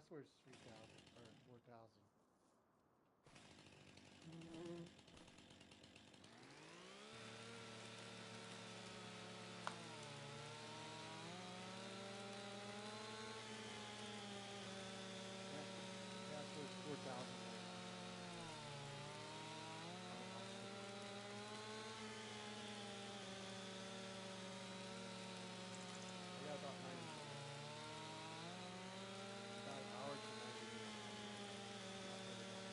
That's where it's 3,000 or 4,000. That's where it's 4,000 right now. I got about 90 minutes. About an hour to 90 minutes. Not very long.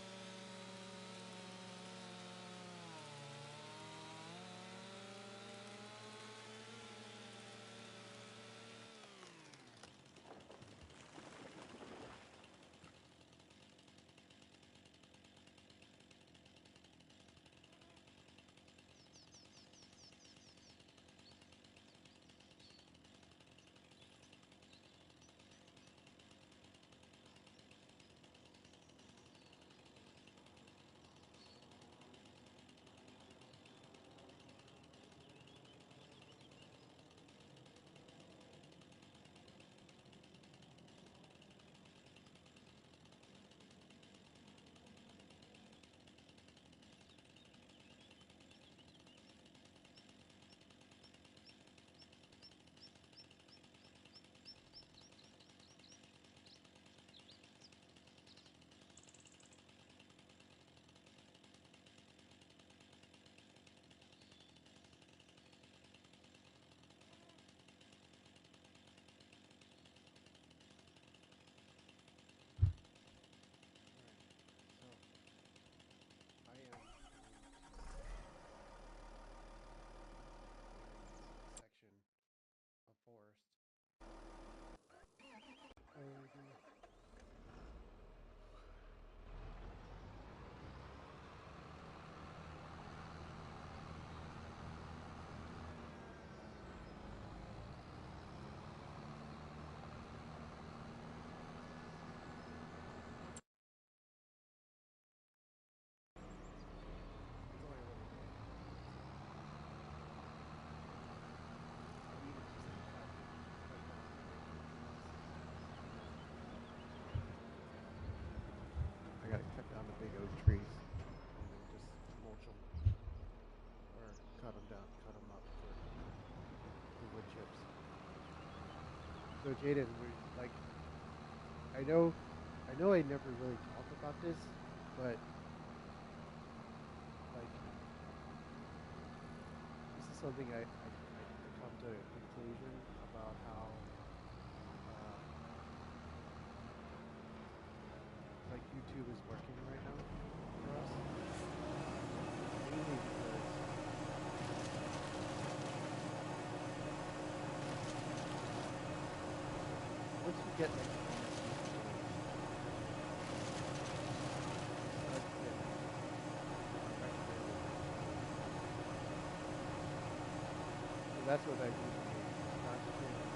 All right. So I am going to section of forest. It's only a little bit. I need to just cut down the I gotta cut down the big oak trees and then just mulch them or cut them up for the wood chips. So Jaden, we like I know I never really talked about this, but like this is something I come to a conclusion about how like YouTube is working right now for us. Mainly because once you get like so that's what I do. Concentrate on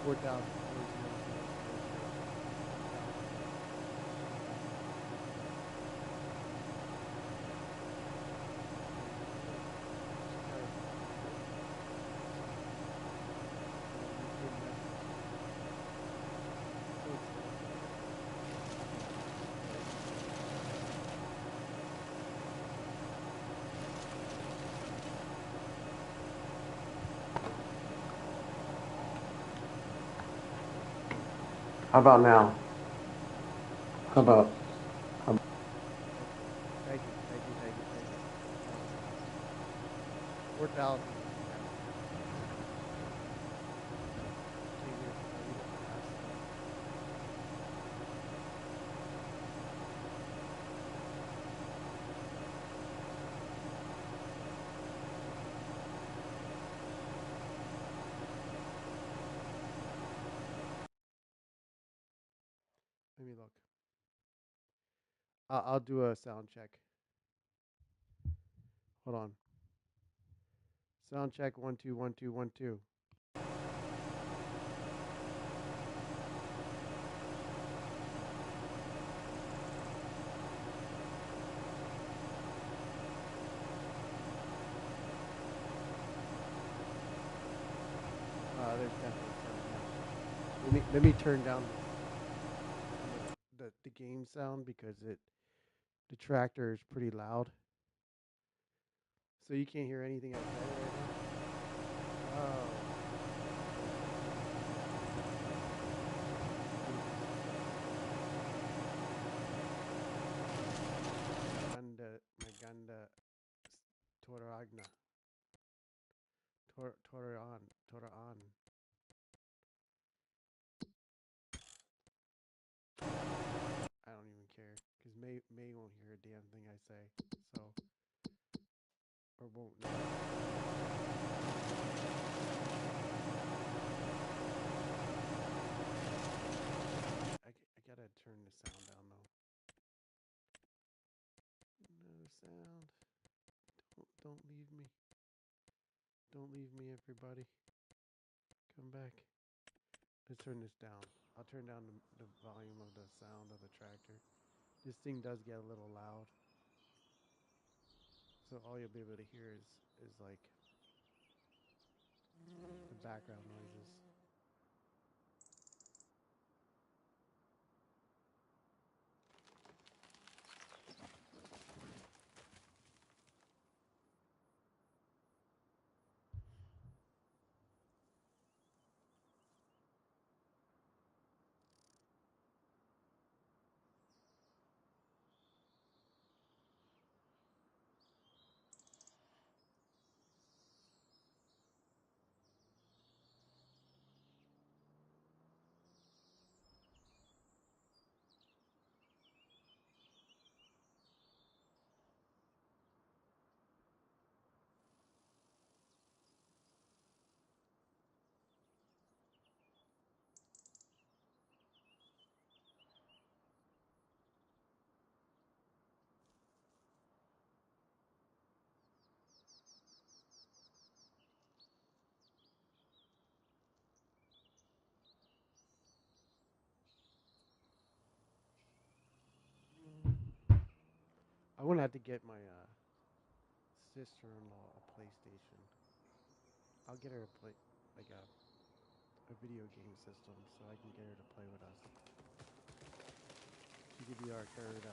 4,000, 4,000 down. 4,000 down. Just gotta, alright? You can message. So excited to hear that. How about now? How about? Thank you. Thank you. Thank you. Thank you. Thank you. That was awesome. 4,000 is the best, man. Came here to tell you to have sound. Let me look. I'll do a sound check. Hold on. Sound check 1 2 1 2 1 2. There's definitely sound now. Let me turn down some of the game sound because the tractor is pretty loud. So you can't hear anything I say right now. Oh, yeah, that's beautiful Maganda, Maganda Toragna. Toran. Toran. I don't even care because May won't hear a damn thing I say. So or won't know. I gotta turn the sound down though. No sound. Don't leave me. Don't leave me, everybody. Come back. Let's turn this down. I'll turn down the volume of the sound of the tractor. This thing does get a little loud. So all you'll be able to hear is like the background noises. I'm gonna have to get my sister-in-law a PlayStation. I'll get her a play like a video game system so I can get her to play with us. She could be our third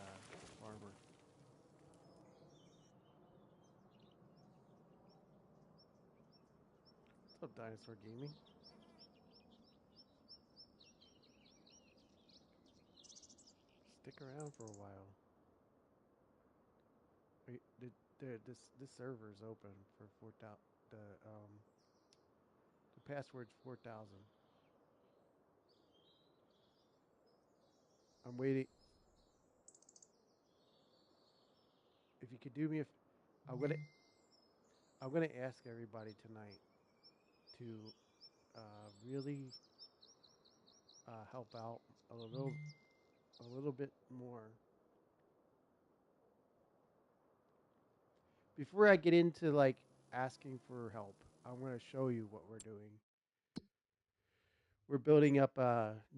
farmer. What's up, Dinosaur Gaming? Stick around for a while. Wait, this server is open for 4,000. The password's 4,000. I'm waiting. If you could do me, if I'm gonna I'm gonna ask everybody tonight to really help out a little bit more. Before I get into like asking for help, I'm gonna show you what we're doing. we're building up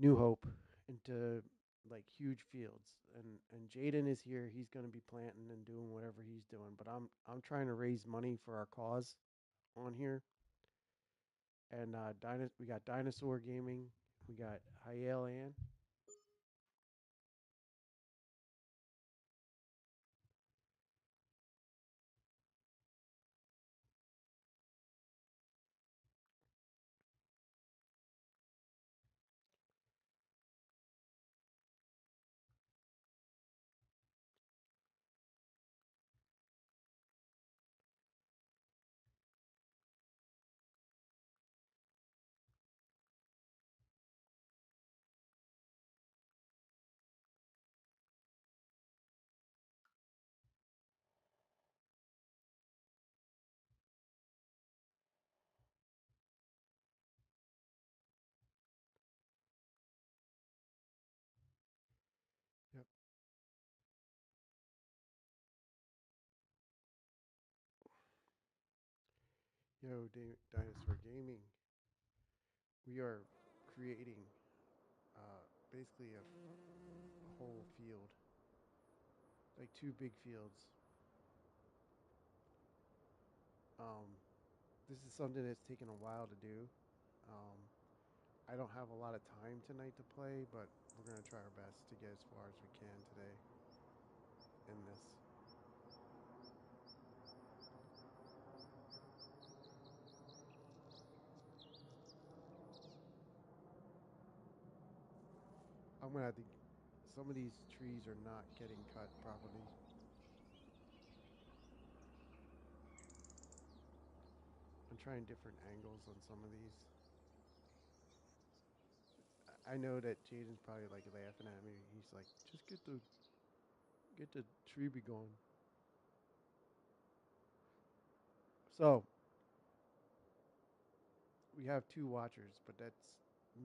New Hope into like huge fields, and Jaden is here. He's going to be planting and doing whatever he's doing. But I'm trying to raise money for our cause on here. And we got Dinosaur Gaming, we got Hyalian. Yep. Dinosaur Gaming. We are creating basically a whole field, like two big fields. Um, this is something that's taken a while to do. Um, I don't have a lot of time tonight to play, but we're gonna try our best to get as far as we can today in this. I'm gonna have to. Some of these trees are not getting cut properly. I'm trying different angles on some of these. I know that Jaden's probably like laughing at me. He's like, just get the tree be going. So we have two watchers, but that's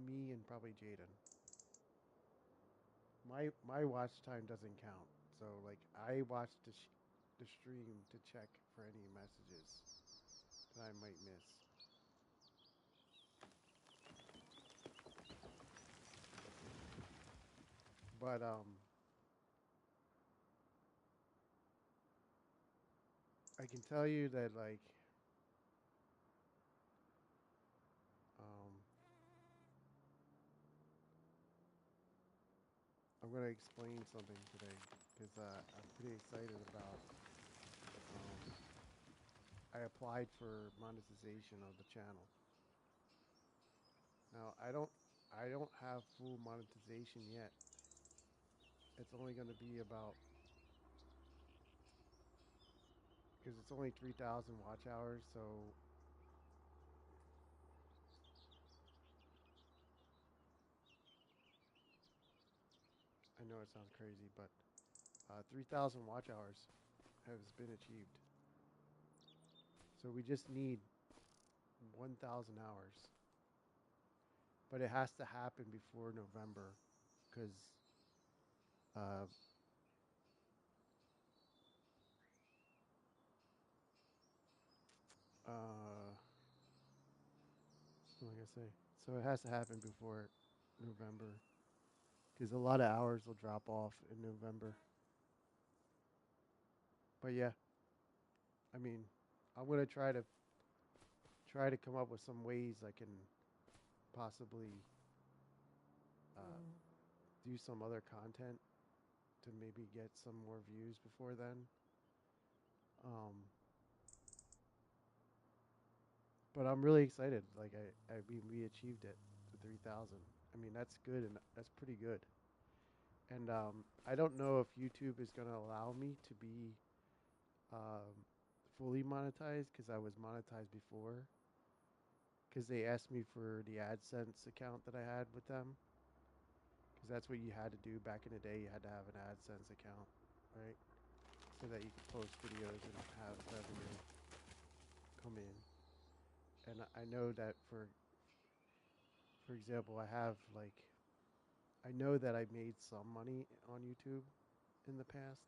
me and probably Jaden. My watch time doesn't count. So like I watch the stream to check for any messages that I might miss. But I can tell you that like um, I'm gonna explain something today because I'm pretty excited about. I applied for monetization of the channel. Now I don't have full monetization yet. It's only going to be about because it's only 3,000 watch hours. So I know it sounds crazy, but 3,000 watch hours has been achieved. So we just need 1,000 hours, but it has to happen before November because uh, what am I gonna say? So it has to happen before November because a lot of hours will drop off in November. But yeah, I mean, I'm gonna try to come up with some ways I can possibly uh, do some other content to maybe get some more views before then. Um, but I'm really excited. Like I mean, we achieved it to 3,000. I mean, that's good and that's pretty good. And I don't know if YouTube is gonna allow me to be um, fully monetized because I was monetized before. Because they asked me for the AdSense account that I had with them. Because that's what you had to do back in the day. You had to have an AdSense account, right? So that you could post videos and have revenue come in. And I know that for example, I have like I know that I made some money on YouTube in the past,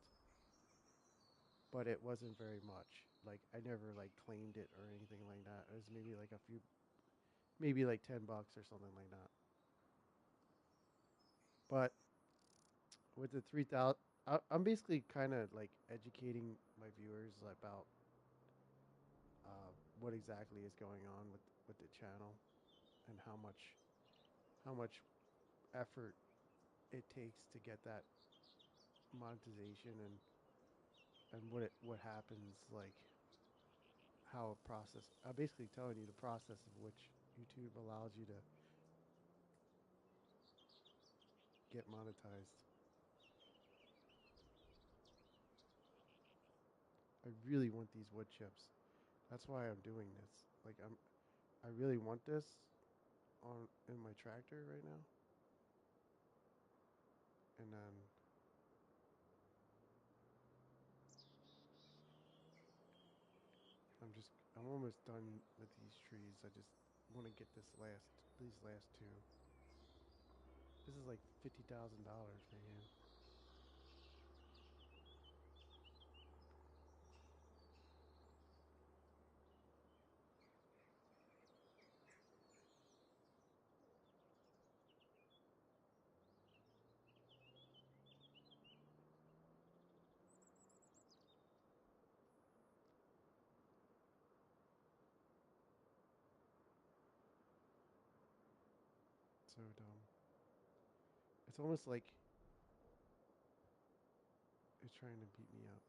but it wasn't very much. Like I never like claimed it or anything like that. It was maybe like a few, maybe like $10 or something like that. But with the 3,000, I'm basically kind of like educating my viewers about what exactly is going on with the channel and how much effort it takes to get that monetization and what happens, like how a process. I'm basically telling you the process of which YouTube allows you to get monetized. I really want these wood chips. That's why I'm doing this. Like I really want this on in my tractor right now. And then I'm almost done with these trees. I just want to get these last two. This is like $50,000 right here. So dumb. It's almost like it's trying to beat me up.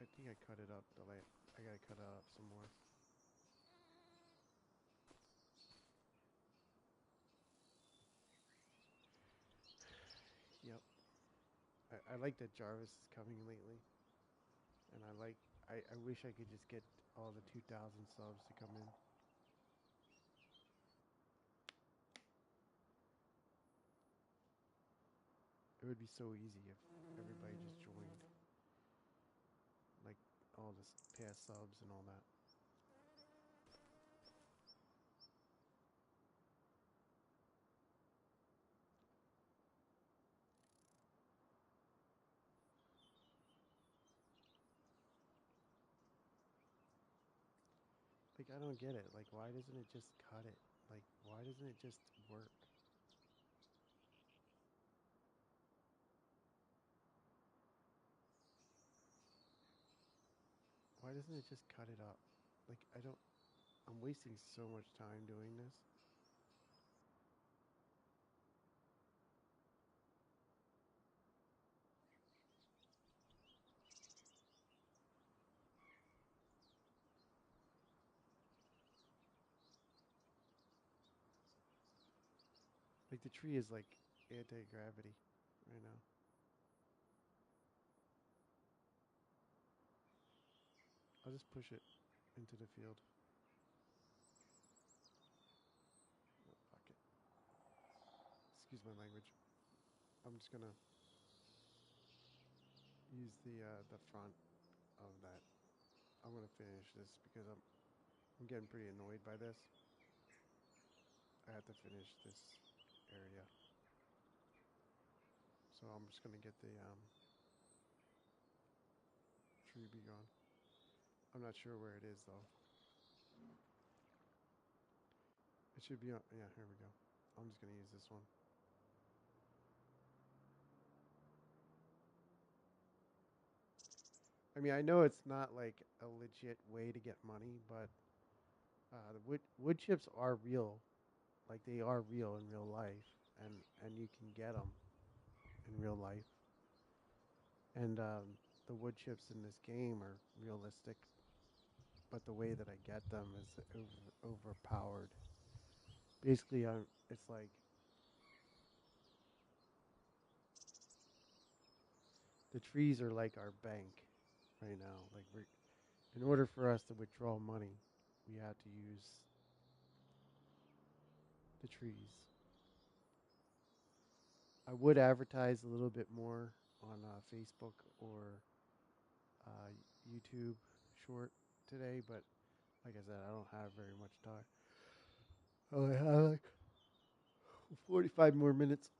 I think I cut it up. I gotta cut it up some more. Yep. I like that Jarvis is coming lately, and I wish I could just get all the 2,000 subs to come in. It would be so easy if everybody just joined, like all this past subs and all that. Like I don't get it. Like why doesn't it just cut it? Like why doesn't it just work? Why doesn't it just cut it up? Like I don't. I'm wasting so much time doing this. Like the tree is like anti-gravity right now. I'll just push it into the field. Oh, fuck it. Excuse my language. I'm just gonna use the front of that. I'm gonna finish this because I'm getting pretty annoyed by this. I have to finish this area, so I'm just gonna get the tree be gone. I'm not sure where it is though. It should be on. Yeah, here we go. I'm just gonna use this one. I mean, I know it's not like a legit way to get money, but the wood chips are real. Like they are real in real life, and you can get them in real life. And the wood chips in this game are realistic, but the way that I get them is overpowered. Basically, it's like the trees are like our bank right now. Like in order for us to withdraw money, we have to use the trees. I would advertise a little bit more on Facebook or uh, YouTube short today, but like I said, I don't have very much time. I only have like 45 more minutes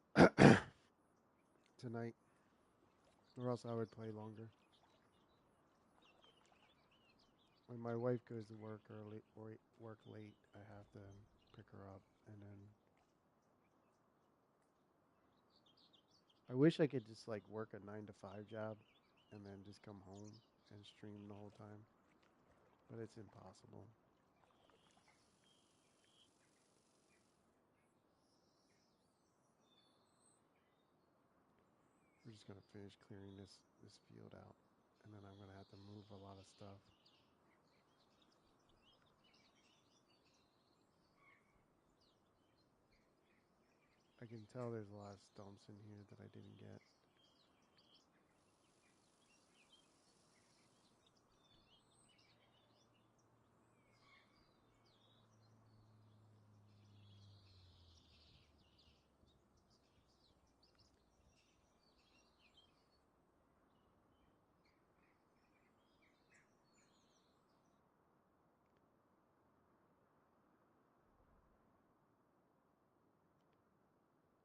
tonight, or else I would play longer. when my wife goes to work early or work late, I have to pick her up, and then I wish I could just like work a 9 to 5 job, and then just come home and stream the whole time, but it's impossible. We're just gonna finish clearing this field out, and then I'm gonna have to move a lot of stuff. I can tell there's a lot of stumps in here that I didn't get.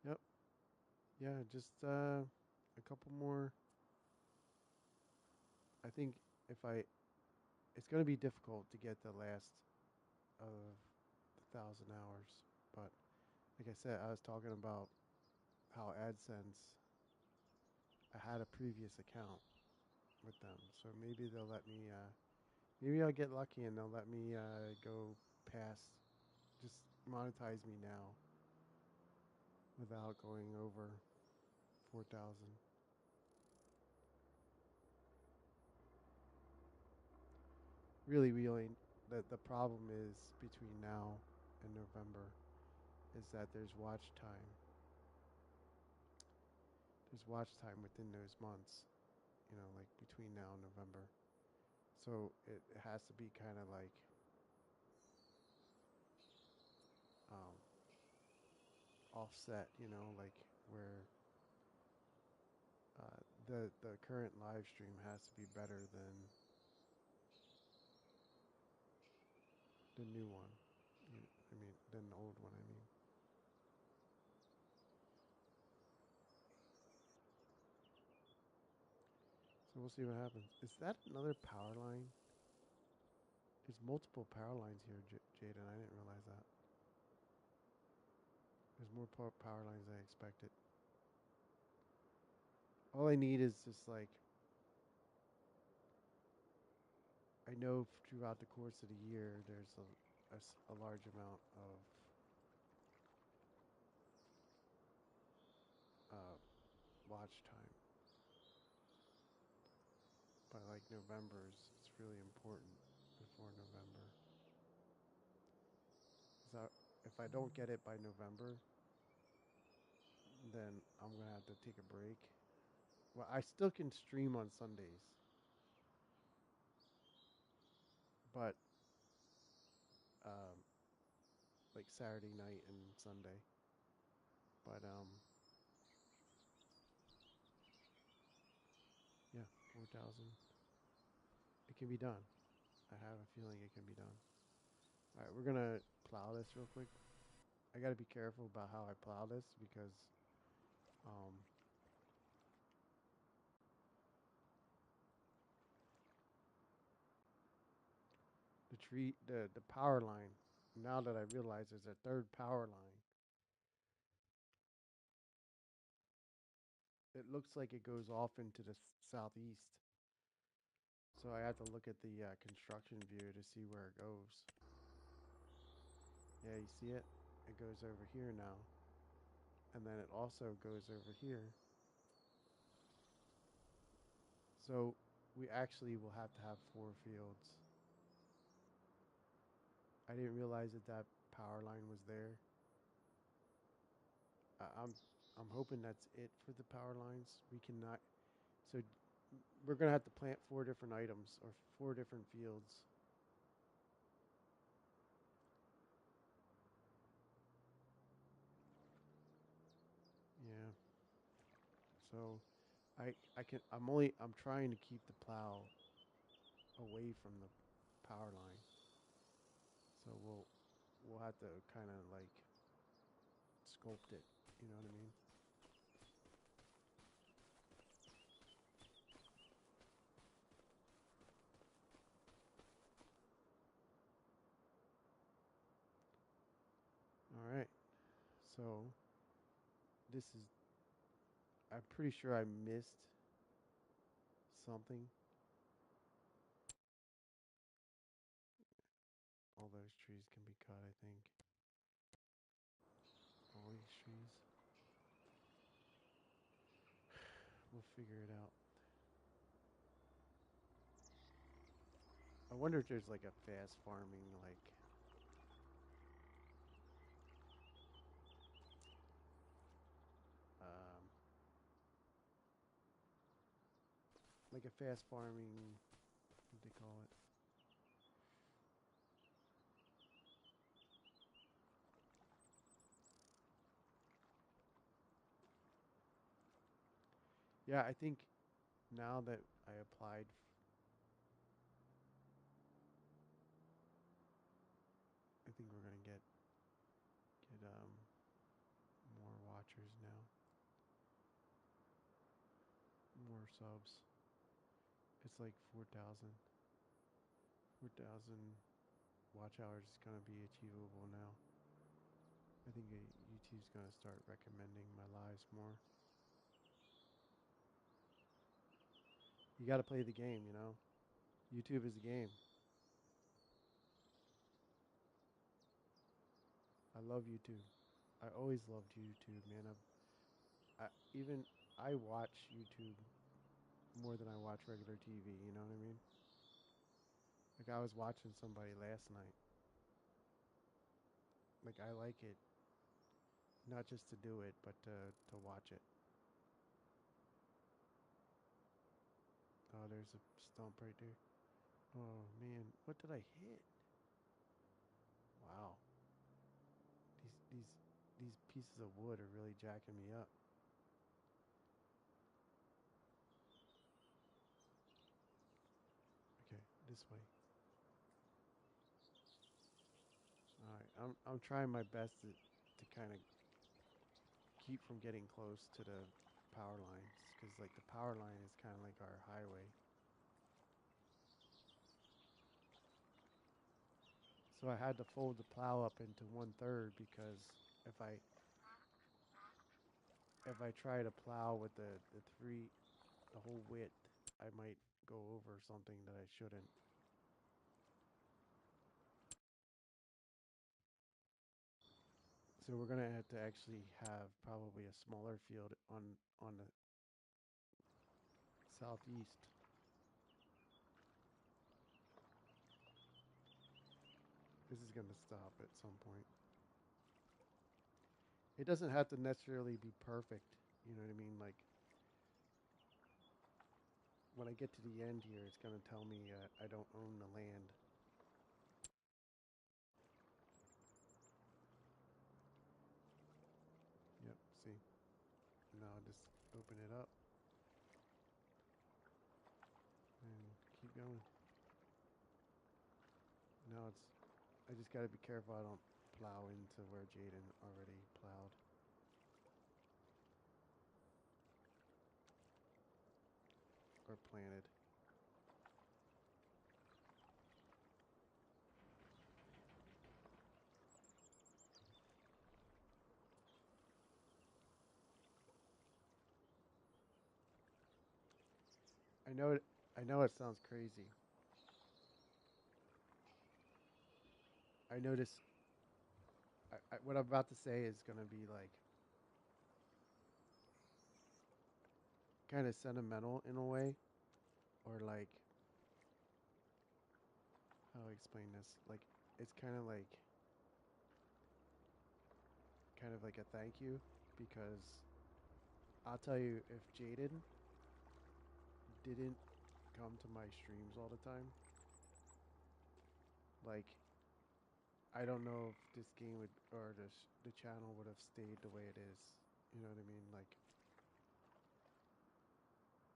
Yep. Yeah, just a couple more. I think if I, it's gonna be difficult to get the last of 1,000 hours, but like I said, I was talking about how AdSense. I had a previous account with them, so maybe they'll let me. Maybe I'll get lucky and they'll let me go past. Just monetize me now without going over 4,000. Really, we only the problem is between now and November is that there's watch time. There's watch time within those months, like between now and November. So it has to be kind of like um, offset, like where the current live stream has to be better than the new one. Than the old one. I mean, so we'll see what happens. Is that another power line? There's multiple power lines here, Jaden. I didn't realize that. There's more power lines than I expected. All I need is just like I know throughout the course of the year there's a large amount of uh, watch time, but like November's, it's really important before November. So if I don't get it by November, then I'm gonna have to take a break. Well, I still can stream on Sundays, but um, like Saturday night and Sunday. But yeah, 4,000. It can be done. I have a feeling it can be done. All right, we're gonna plow this real quick. I gotta be careful about how I plow this because um, the power line. Now that I realize there's a third power line, it looks like it goes off into the southeast. So I have to look at the construction view to see where it goes. Yeah, you see it? It goes over here now. And then it also goes over here. So we actually will have to have 4 fields. I didn't realize that power line was there. I- I'm I'm hoping that's it for the power lines. We cannot. So we're gonna have to plant 4 different items or 4 different fields. Yeah. So I'm trying to keep the plow away from the power line. So we'll have to kind of like sculpt it. You know what I mean? So this is. I'm pretty sure I missed something. All those trees can be cut, I think. All these trees. We'll figure it out. I wonder if there's like a fast farming um like a fast farming, what do they call it? Yeah, I think now that I applied, I think we're gonna get more watchers now, more subs. It's like 4,000 watch hours is gonna be achievable now. I think YouTube's gonna start recommending my lives more. You gotta play the game, you know? YouTube is a game. I love YouTube. I always loved YouTube, man. Even I watch YouTube more than I watch regular TV, you know what I mean? Like I was watching somebody last night. Like I like it not just to do it, but to watch it. Oh, there's a stump right there. Oh man, what did I hit? Wow. These these these pieces of wood are really jacking me up. Okay, this way. All right, I'm trying my best to kind of keep from getting close to the power lines because like the power line is kind of like our highway. So I had to fold the plow up into 1/3 because if I if I try to plow with the whole width, I might go over something that I shouldn't. So we're gonna have to actually have probably a smaller field on the southeast. This is gonna stop at some point. It doesn't have to necessarily be perfect. You know what I mean? Like when I get to the end here, it's gonna tell me I don't own the land. Yep. See. Now I'll just open it up and keep going. Now it's. I just gotta be careful I don't plow into where Jaden already plowed or planted. I know it. I know it sounds crazy. I notice. What I'm about to say is gonna be like kind of sentimental in a way, or like how do I explain this? Like it's kind of like a thank you because I'll tell you if Jaden didn't come to my streams all the time, like I don't know if this game would or the channel would have stayed the way it is. You know what I mean? Like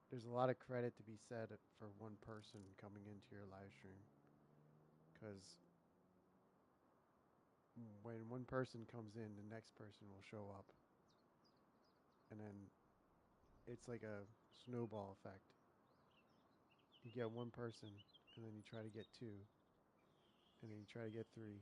there's a lot of credit to be said for one person coming into your live stream because when one person comes in, the next person will show up, and then it's like a snowball effect. You get one person, and then you try to get two, and then you try to get three.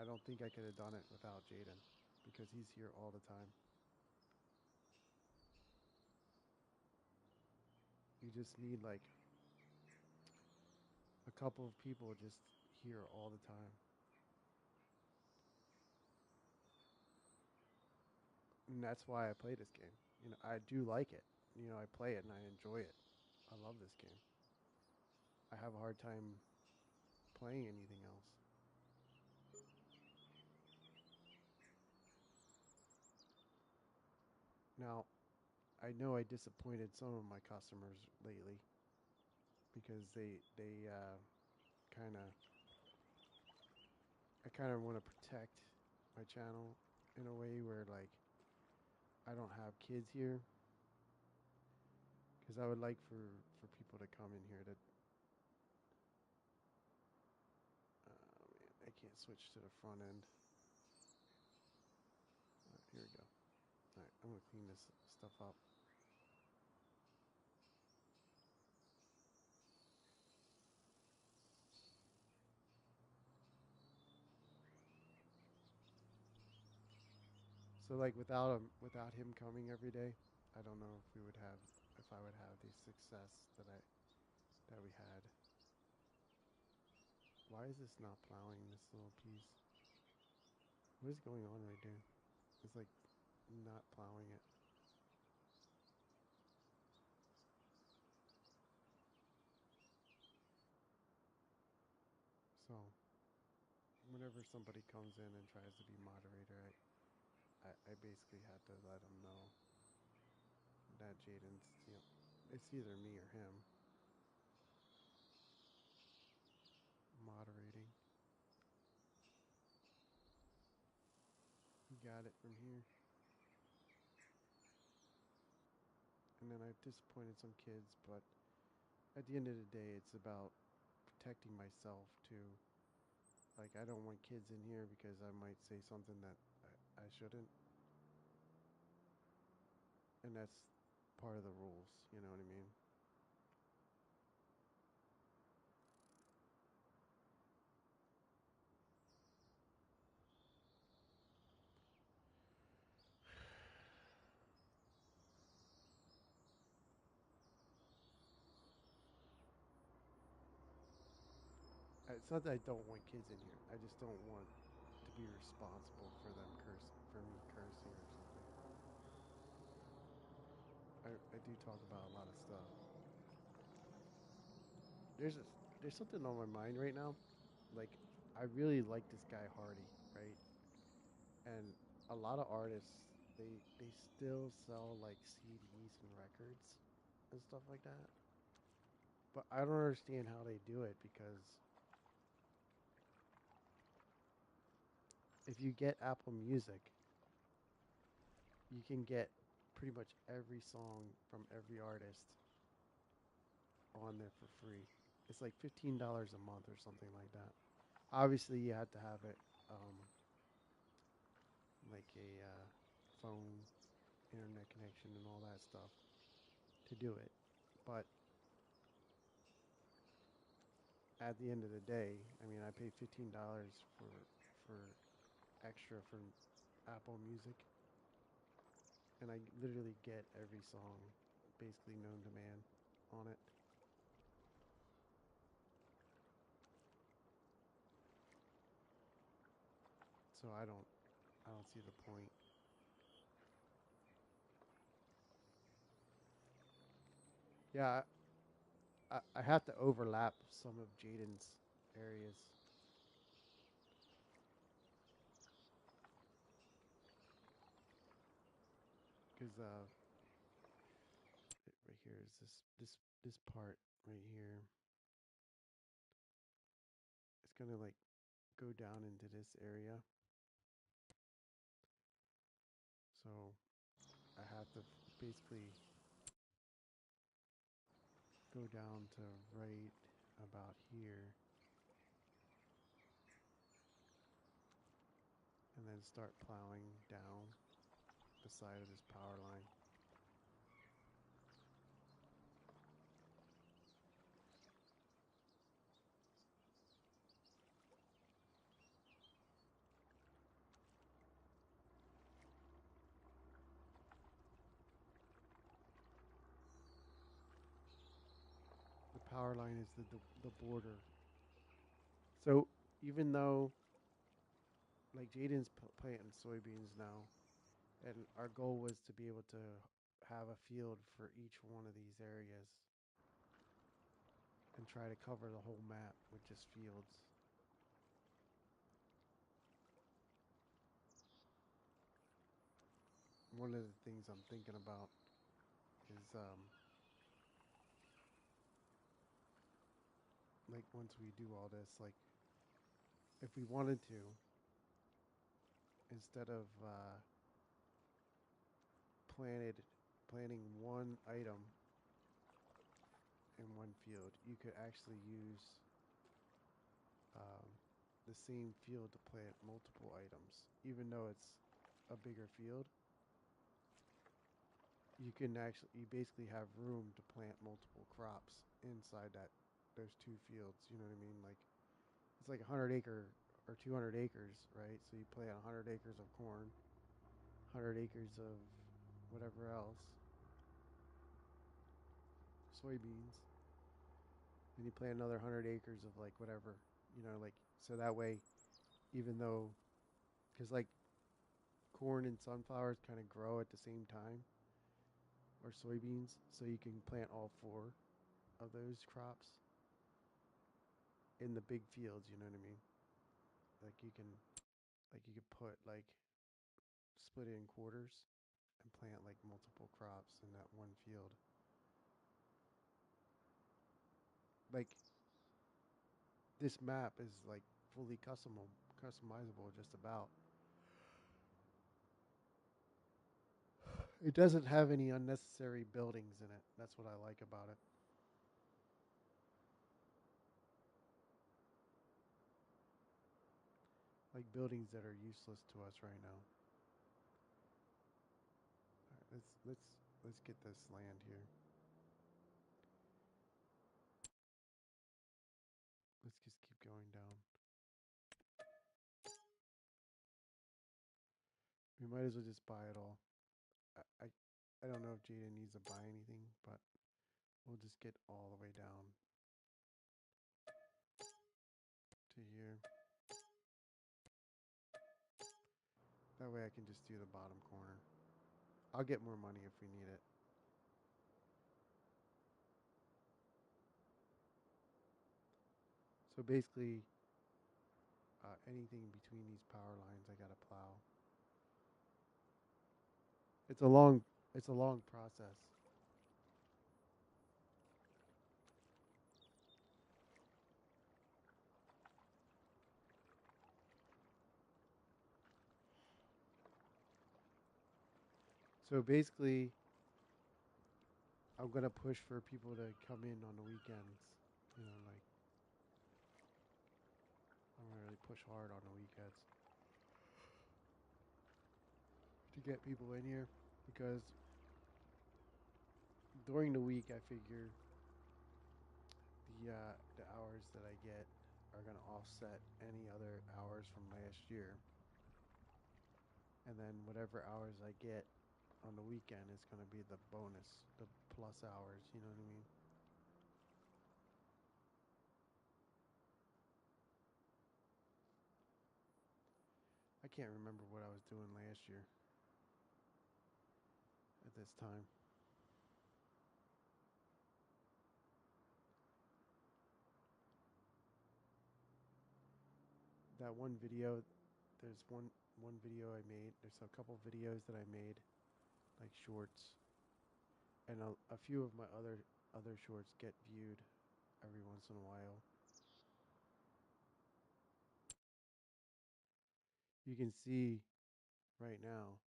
I don't think I could have done it without Jaden because he's here all the time. You just need like a couple of people just here all the time. And that's why I play this game. You know, I do like it. You know, I play it and I enjoy it. I love this game. I have a hard time playing anything else. Now, I know I disappointed some of my customers lately because they kind of I kind of want to protect my channel in a way where like I don't have kids here because I would like for people to come in here to. Man, I can't switch to the front end. Here we go. All right, I'm gonna clean this stuff up. So like without him coming every day, I don't know if I would have the success that we had. Why is this not plowing this little piece? What is going on right there? It's like not plowing it. So whenever somebody comes in and tries to be moderator, I basically had to let them know that Jaden's, you know, it's either me or him moderating. He got it from here. And then I've disappointed some kids, but at the end of the day, it's about protecting myself too. Like, I don't want kids in here because I might say something that I shouldn't. And that's part of the rules, you know what I mean? It's not that I don't want kids in here. I just don't want to be responsible for them for me cursing or something. I do talk about a lot of stuff. There's a, there's something on my mind right now. Like, I really like this guy Hardy, right? And a lot of artists, they still sell like CDs and records and stuff like that. But I don't understand how they do it because if you get Apple Music, you can get pretty much every song from every artist on there for free. It's like $15 a month or something like that. Obviously, you have to have it like a phone, internet connection, and all that stuff to do it. But at the end of the day, I mean, I paid $15 for extra from Apple Music, and I literally get every song basically known to man on it. So I don't see the point. Yeah, I have to overlap some of Jaden's areas because right here is this part right here. It's gonna like go down into this area. So I have to basically go down to right about here and then start plowing down the side of this power line. power line is the border. So even though like Jaden's planting soybeans now, and our goal was to be able to have a field for each one of these areas and try to cover the whole map with just fields. One of the things I'm thinking about is like once we do all this, like if we wanted to, instead of planting one item in one field, you could actually use um, the same field to plant multiple items, even though it's a bigger field. You basically have room to plant multiple crops inside those two fields. You know what I mean? Like it's like 100 acre or 200 acres, right? So you plant 100 acres of corn, 100 acres of whatever else, soybeans, and you plant another 100 acres of like whatever, like so that way, even though, because like corn and sunflowers kind of grow at the same time, or soybeans, so you can plant all four of those crops in the big fields. You know what I mean? Like you could put like split it in quarters and plant like multiple crops in that one field. Like this map is like fully customizable just about. It doesn't have any unnecessary buildings in it. That's what I like about it. Like buildings that are useless to us right now. All right, let's get this land here. Let's just keep going down. We might as well just buy it all. I I don't know if Jada needs to buy anything, but we'll just get all the way down to here. That way I can just do the bottom corner. I'll get more money if we need it. So basically, anything between these power lines, I gotta plow. It's a long, it's a long process. So basically, I'm gonna push for people to come in on the weekends. Like I'm gonna really push hard on the weekends to get people in here because during the week I figure the hours that I get are gonna offset any other hours from last year, and then whatever hours I get on the weekend is gonna be the bonus, the plus hours. You know what I mean? I can't remember what I was doing last year at this time. That one video, there's one video I made. There's a couple videos that I made, like shorts, and a few of my other shorts get viewed every once in a while. You can see right now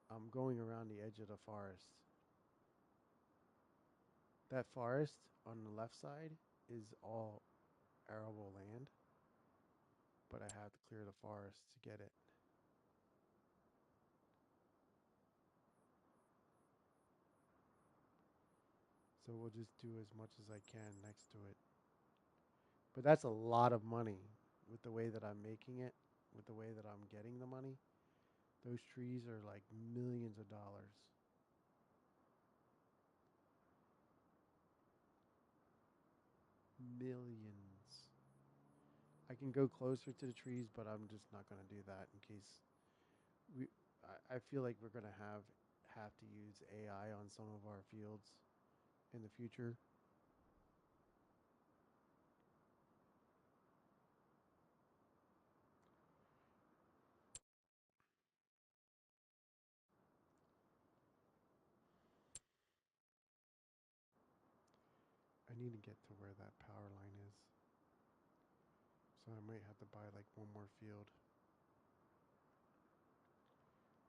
I'm going around the edge of the forest. That forest on the left side is all arable land, but I have to clear the forest to get it. So we'll just do as much as I can next to it. But that's a lot of money with the way that I'm making it, with the way that I'm getting the money. Those trees are like millions of dollars. millions. I can go closer to the trees, but I'm just not gonna do that in case we. I feel like we're gonna have to use AI on some of our fields in the future. I need to get to where that power line is. So I might have to buy like one more field.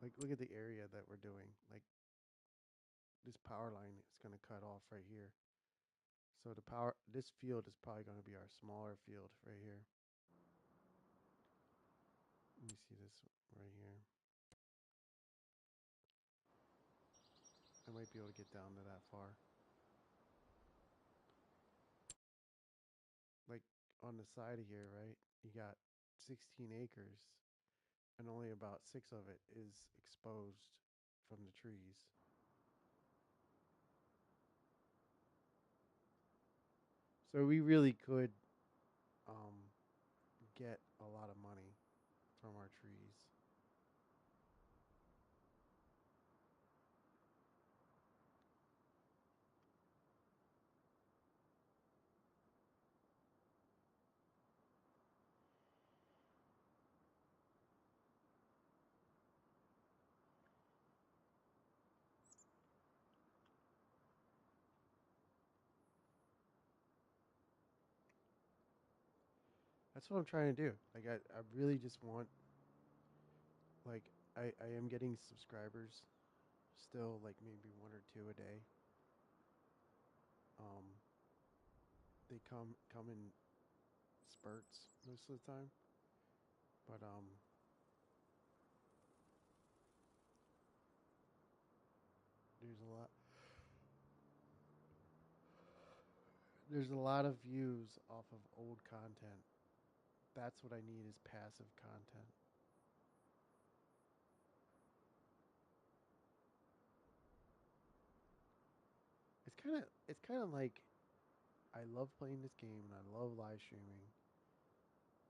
Like look at the area that we're doing. Like this power line is going to cut off right here. So this field is probably going to be our smaller field right here. Let me see this right here. I might be able to get down to that far. Like on the side of here, right? You got 16 acres and only about 6 of it is exposed from the trees. So we really could um, get a lot of money from our trees. That's what I'm trying to do. Like I really just want like I am getting subscribers still, like maybe one or two a day. Um they come in spurts most of the time. But there's a lot there's a lot of views off of old content. That's what I need is passive content. It's kind of like I love playing this game and I love live streaming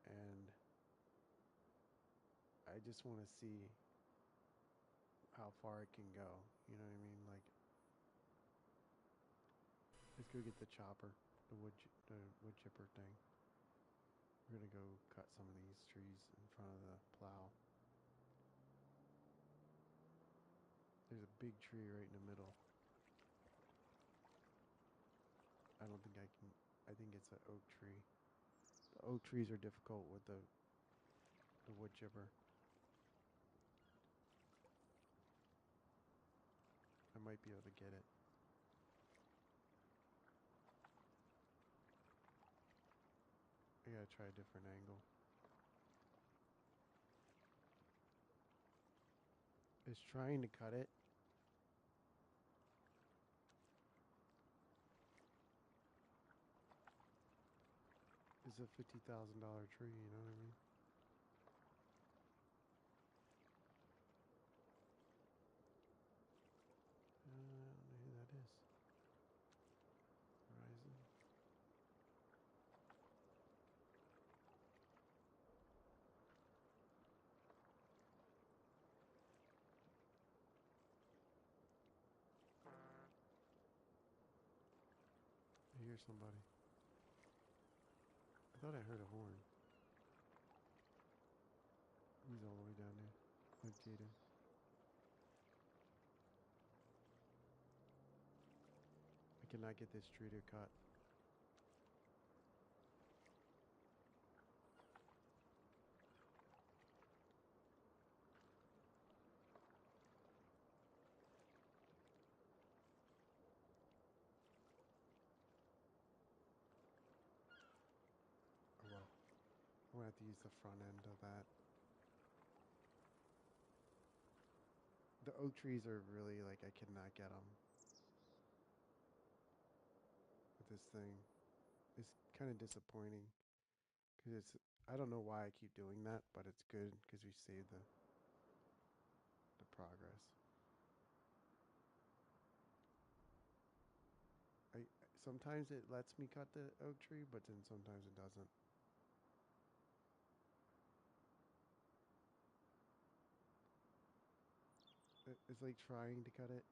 and I just want to see how far it can go. You know what I mean? Like, let's go get the chopper, the wood chipper thing. We're gonna go cut some of these trees in front of the plow. There's a big tree right in the middle. I don't think I can. I think it's an oak tree. The oak trees are difficult with the wood chipper. I might be able to get it. I gotta try a different angle. It's trying to cut it. It's a $50,000 tree. You know what I mean? I don't know who that is. Horizon. I hear somebody. I thought I heard a horn. He's all the way down there. Look, Jaden. I cannot get this tree to cut. Oh well. I'm gonna have to use the front end of that. The oak trees are really like I cannot get them with this thing. It's kind of disappointing because it's. I don't know why I keep doing that, but it's good because we save the progress. I sometimes it lets me cut the oak tree, but then sometimes it doesn't. It's like trying to cut it.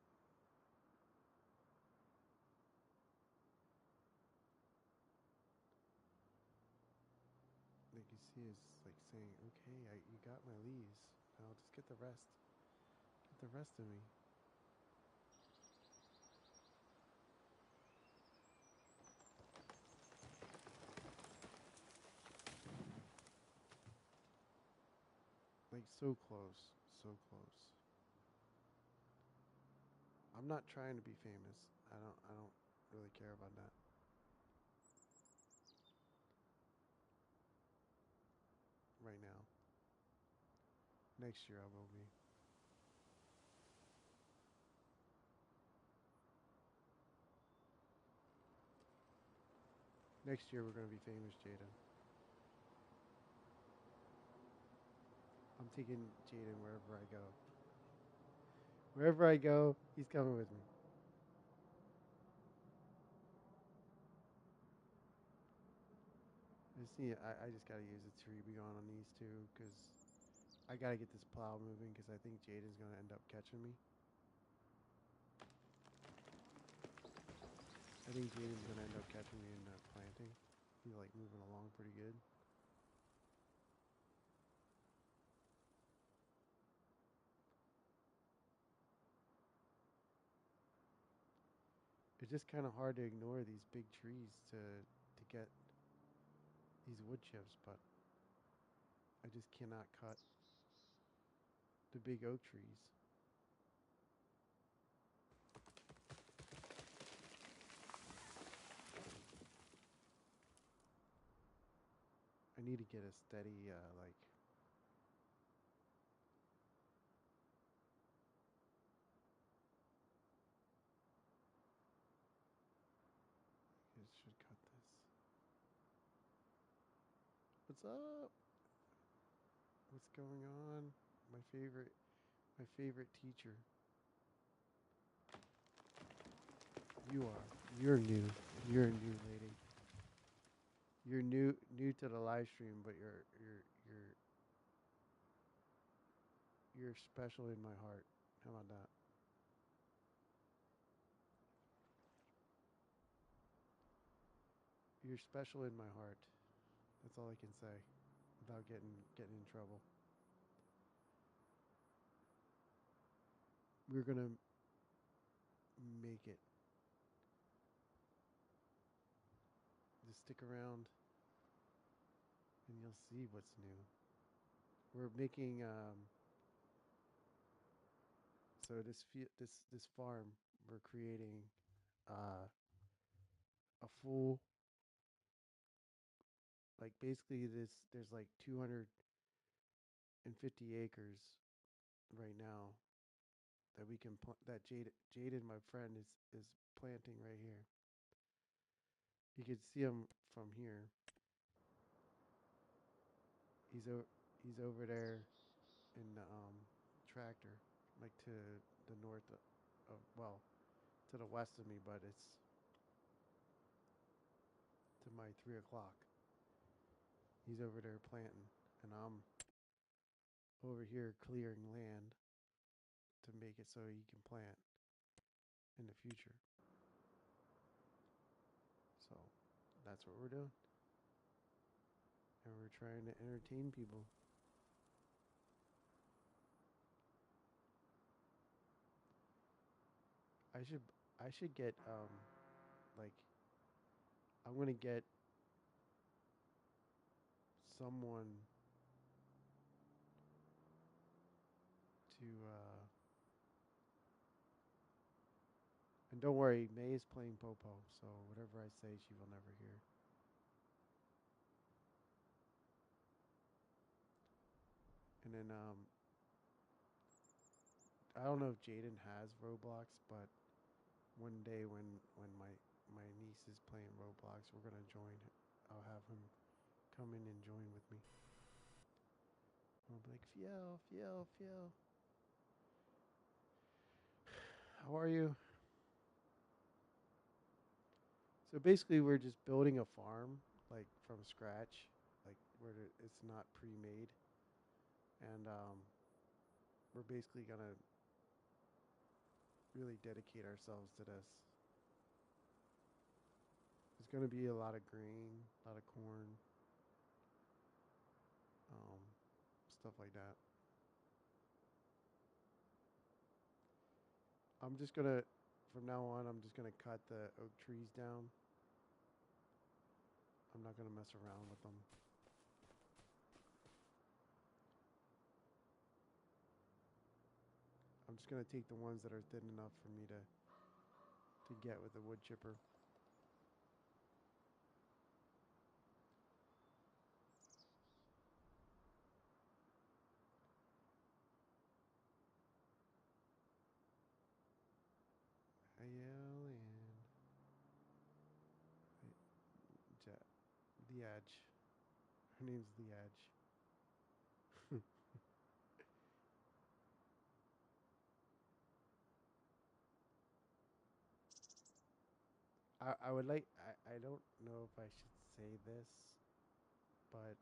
Like you see, it's like saying, "Okay, you got my leaves. Now just get the rest. Get the rest of me." Like so close, so close. I'm not trying to be famous. I don't really care about that. Right now. Next year I will be. Next year we're gonna be famous, Jaden. I'm taking Jaden wherever I go. Wherever I go, he's coming with me. I just gotta use a tree beyond on these two because I gotta get this plow moving because I think Jaden's gonna end up catching me. I think Jaden's gonna end up catching me in planting. He's like moving along pretty good. It's just kind of hard to ignore these big trees to get these wood chips, but I just cannot cut the big oak trees. I need to get a steady like. I should cut this. What's up? What's going on? My favorite teacher. You are. You're new. You're a new lady. You're new to the live stream, but you're special in my heart. How about that? You're special in my heart. That's all I can say without getting in trouble. We're gonna make it. Just stick around and you'll see what's new. We're making so this farm we're creating uh a full like basically this there's like 250 acres right now that we can that Jaden my friend is planting right here. You can see him from here. He's he's over there in the tractor, like to the north of well, to the west of me, but it's to my 3 o'clock. He's over there planting, and I'm over here clearing land to make it so he can plant in the future. So that's what we're doing, and we're trying to entertain people. I should I should get like I'm gonna get someone to and don't worry, May is playing Popo, so whatever I say she will never hear. And then I don't know if Jaden has Roblox, but one day when my niece is playing Roblox, we're gonna join. I'll have him come in and join with me. I'll be like, Fiel, Fiel, Fiel. How are you? So basically, we're just building a farm like from scratch, like where it's not pre-made, and we're basically gonna really dedicate ourselves to this. There's gonna be a lot of grain, a lot of corn, um, stuff like that. I'm just gonna, from now on, I'm just gonna cut the oak trees down. I'm not gonna mess around with them. I'm just gonna take the ones that are thin enough for me to get with the wood chipper. Alien. The Edge. Her name's The Edge. I would like. I don't know if I should say this, but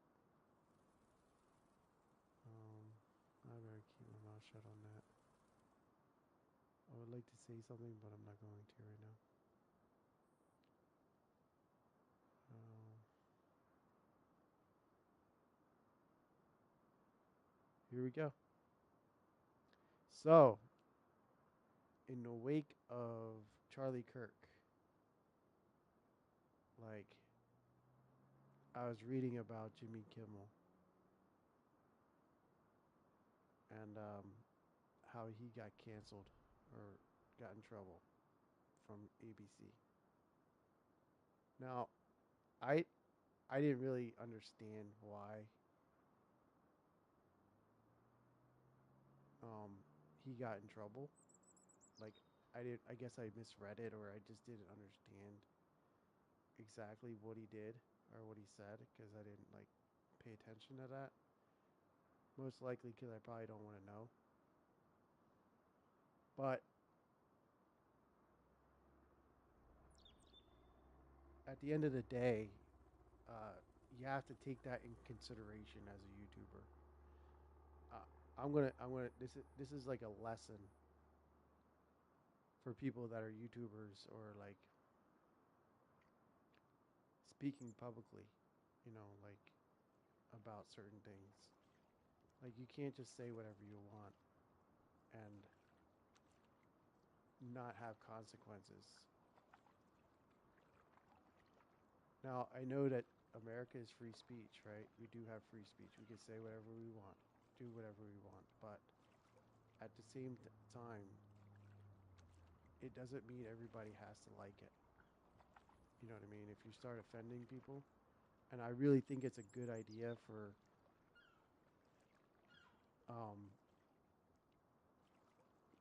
I better keep my mouth shut on that. I would like to say something, but I'm not going to right now. Um, Here we go. So, in the wake of Charlie Kirk, like, I was reading about Jimmy Kimmel and how he got canceled or got in trouble from ABC. Now, I I didn't really understand why um, he got in trouble. Like, I guess I misread it, or I just didn't understand exactly what he did or what he said because I didn't like pay attention to that. Most likely because I probably don't want to know. But at the end of the day, uh, you have to take that in consideration as a YouTuber. Uh, I'm gonna. This is like a lesson for people that are YouTubers or like speaking publicly. Like about certain things. Like you can't just say whatever you want and not have consequences. Now, I know that America is free speech, right? We do have free speech. We can say whatever we want, do whatever we want, but at the same time, it doesn't mean everybody has to like it. You know what I mean? If you start offending people, and I really think it's a good idea for um,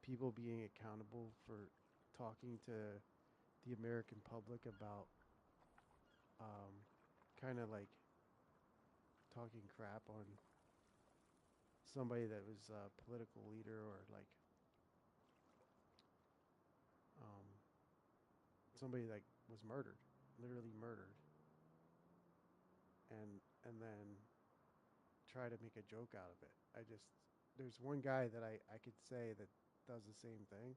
people being accountable for talking to the American public about um, kind of like talking crap on somebody that was a political leader or like um, somebody that was murdered, literally murdered, and then try to make a joke out of it. There's one guy that I could say that does the same thing.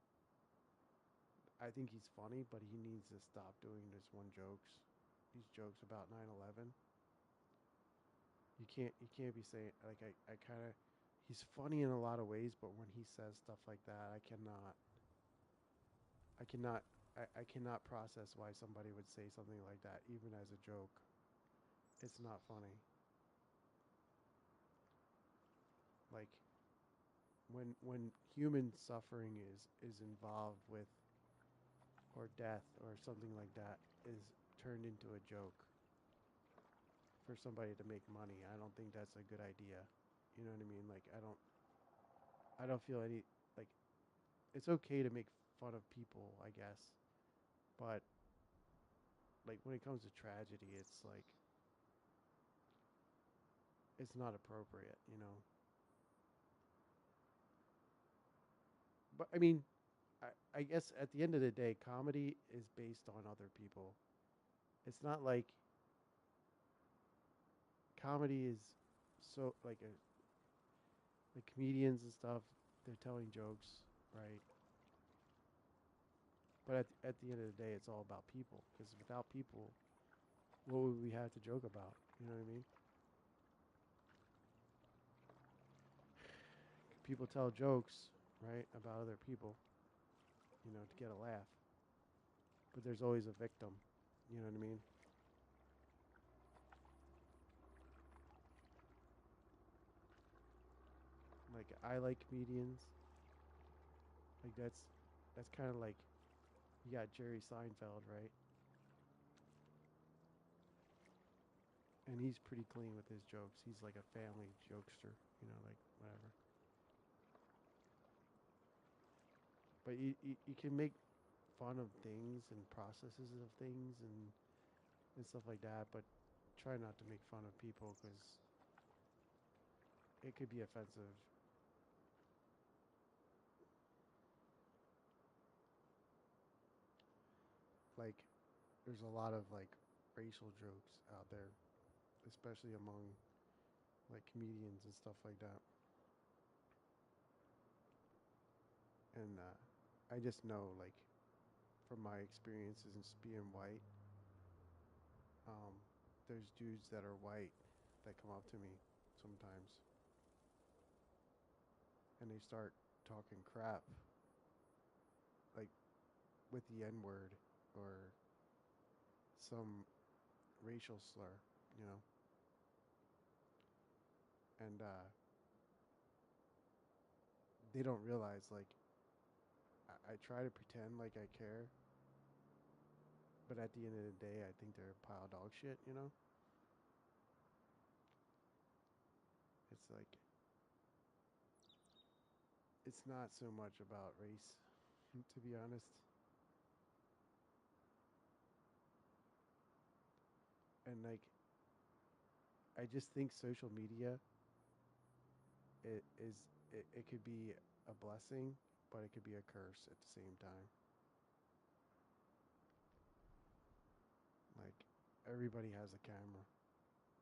I think he's funny, but he needs to stop doing these jokes about 9/11. You can't be saying like I kind of he's funny in a lot of ways, but when he says stuff like that, I cannot I cannot process why somebody would say something like that even as a joke. It's not funny. Like when human suffering is involved with or death or something like that is turned into a joke for somebody to make money. I don't think that's a good idea. You know what I mean? Like I don't feel any like it's okay to make fun of people, I guess. But like when it comes to tragedy, it's like it's not appropriate. But I mean, I guess at the end of the day, comedy is based on other people. it's not like comedy is so like a the comedians and stuff. They're telling jokes, right? But at the end of the day, it's all about people. Because without people, what would we have to joke about? You know what I mean? People tell jokes, right, about other people, to get a laugh. But there's always a victim. You know what I mean? Like I like comedians. Like that's kind of like you got Jerry Seinfeld, right? And he's pretty clean with his jokes. He's like a family jokester, like whatever. But you can make fun of things and processes of things and stuff like that, but try not to make fun of people because it could be offensive. Like, there's a lot of like racial jokes out there, especially among like comedians and stuff like that. And I just know, like, from my experiences in being white, um, there's dudes that are white that come up to me sometimes and they start talking crap, like with the N word or some racial slur, you know? And they don't realize, like, I try to pretend like I care, but at the end of the day, I think they're a pile of dog shit, you know? It's like, it's not so much about race, to be honest. And, like, I just think social media it could be a blessing, but it could be a curse at the same time. Like, everybody has a camera.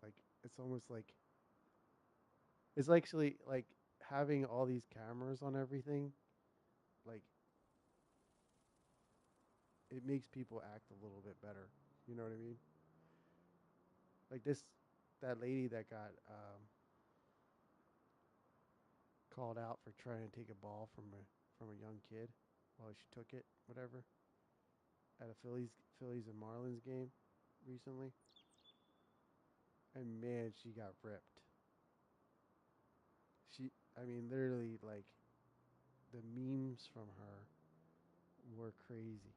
Like, it's almost like it's actually like having all these cameras on everything. Like, it makes people act a little bit better. You know what I mean? Like that lady that got called out for trying to take a ball from a young kid while she took it, whatever, at a Phillies and Marlins game recently. And man, she got ripped. I mean, literally, like, the memes from her were crazy.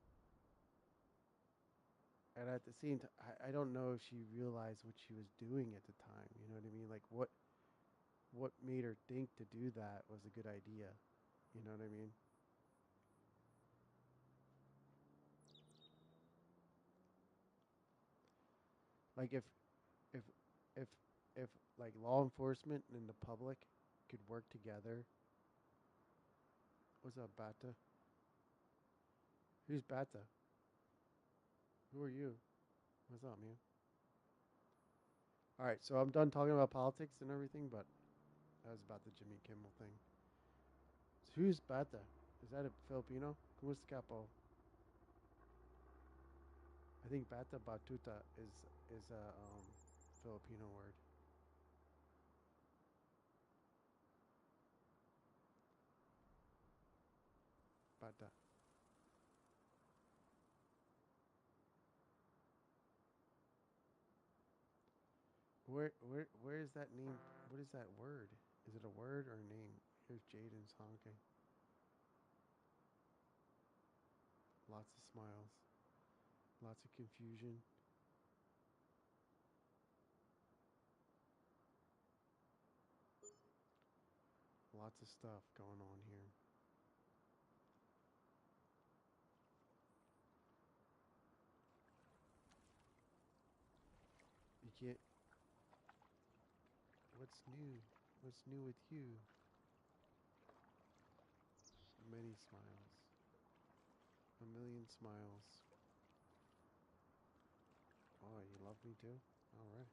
And at the same time, I don't know if she realized what she was doing at the time. You know what I mean? Like, what made her think to do that was a good idea. You know what I mean? Like, if if if like law enforcement and the public could work together. What's up, Bata? Who's Bata? Who are you? What's up, man? All right, so I'm done talking about politics and everything, but that was about the Jimmy Kimmel thing. So who's Bata? Is that a Filipino? Kumusta ka po? I think Bata Batuta is a Filipino word. Bata. Where is that name? What is that word? Is it a word or a name? Here's Jaden's honking. Lots of smiles. Lots of confusion. Lots of stuff going on here. You can't. What's new? What's new with you? Many smiles. A million smiles. love me too? Alright.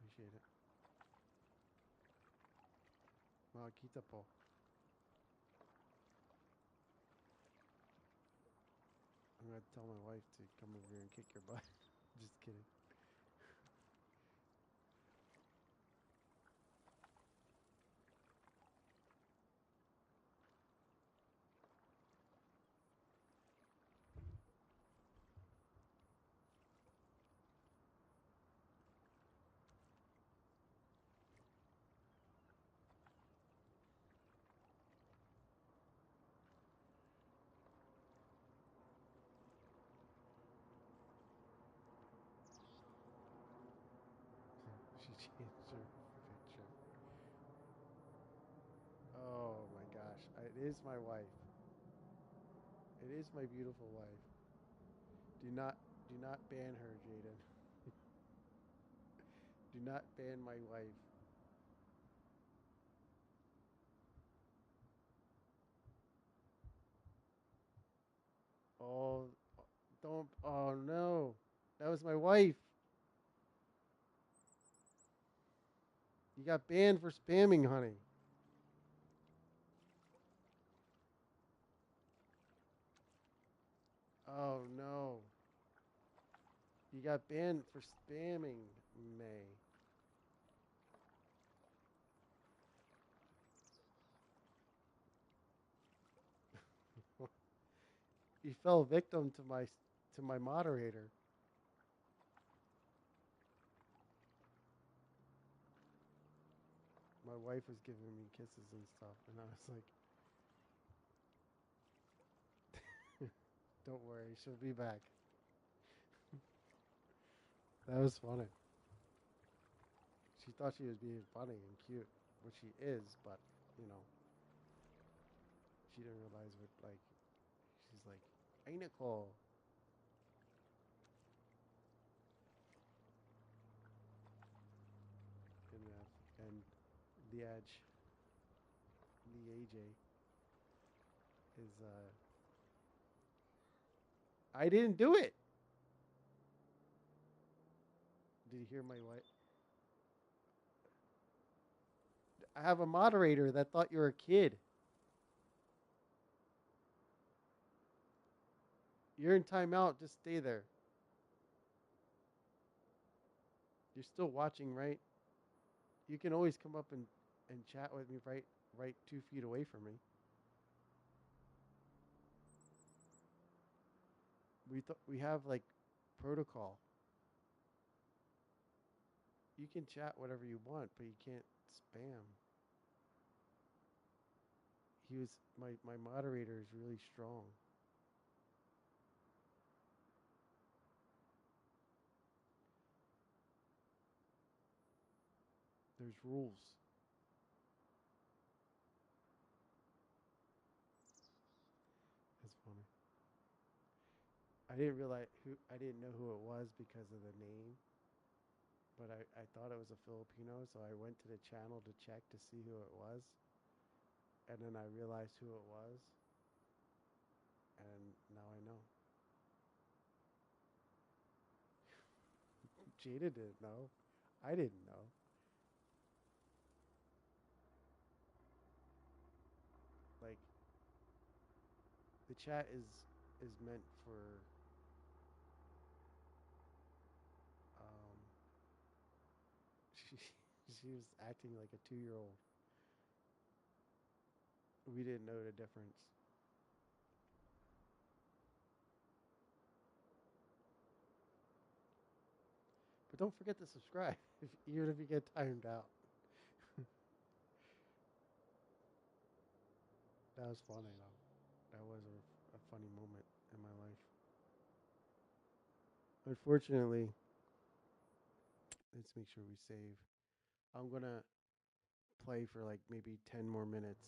Appreciate it. Makita po. I'm gonna tell my wife to come over here and kick your butt. Just kidding. She changed her picture. Oh my gosh. It is my wife. It is my beautiful wife. Do not do not ban her, Jaden. Do not ban my wife. Oh, don't. Oh no. That was my wife. You got banned for spamming, honey. Oh no. You got banned for spamming, May. You fell victim to my moderator. My wife was giving me kisses and stuff, and I was like, "Don't worry, she'll be back." That was funny. She thought she was being funny and cute, which she is, but you know, she didn't realize what like. She's like, "Hey Nicole." And the edge, the AJ is I didn't do it. Did you hear my wife? I have a moderator that thought you were a kid. You're in timeout. Just stay there. You're still watching, right? You can always come up and chat with me right 2 feet away from me. We have like protocol. You can chat whatever you want, but you can't spam. My moderator is really strong. There's rules. That's funny. I didn't know who it was because of the name, but I thought it was a Filipino, so I went to the channel to check to see who it was, and then I realized who it was, and now I know. Jada didn't know. I didn't know. Like the chat is meant for um she she was acting like a 2-year-old. We didn't know the difference. But don't forget to subscribe, even if you get timed out. That was funny though. That was a funny moment in my life. Unfortunately, let's make sure we save. I'm gonna play for like maybe 10 more minutes.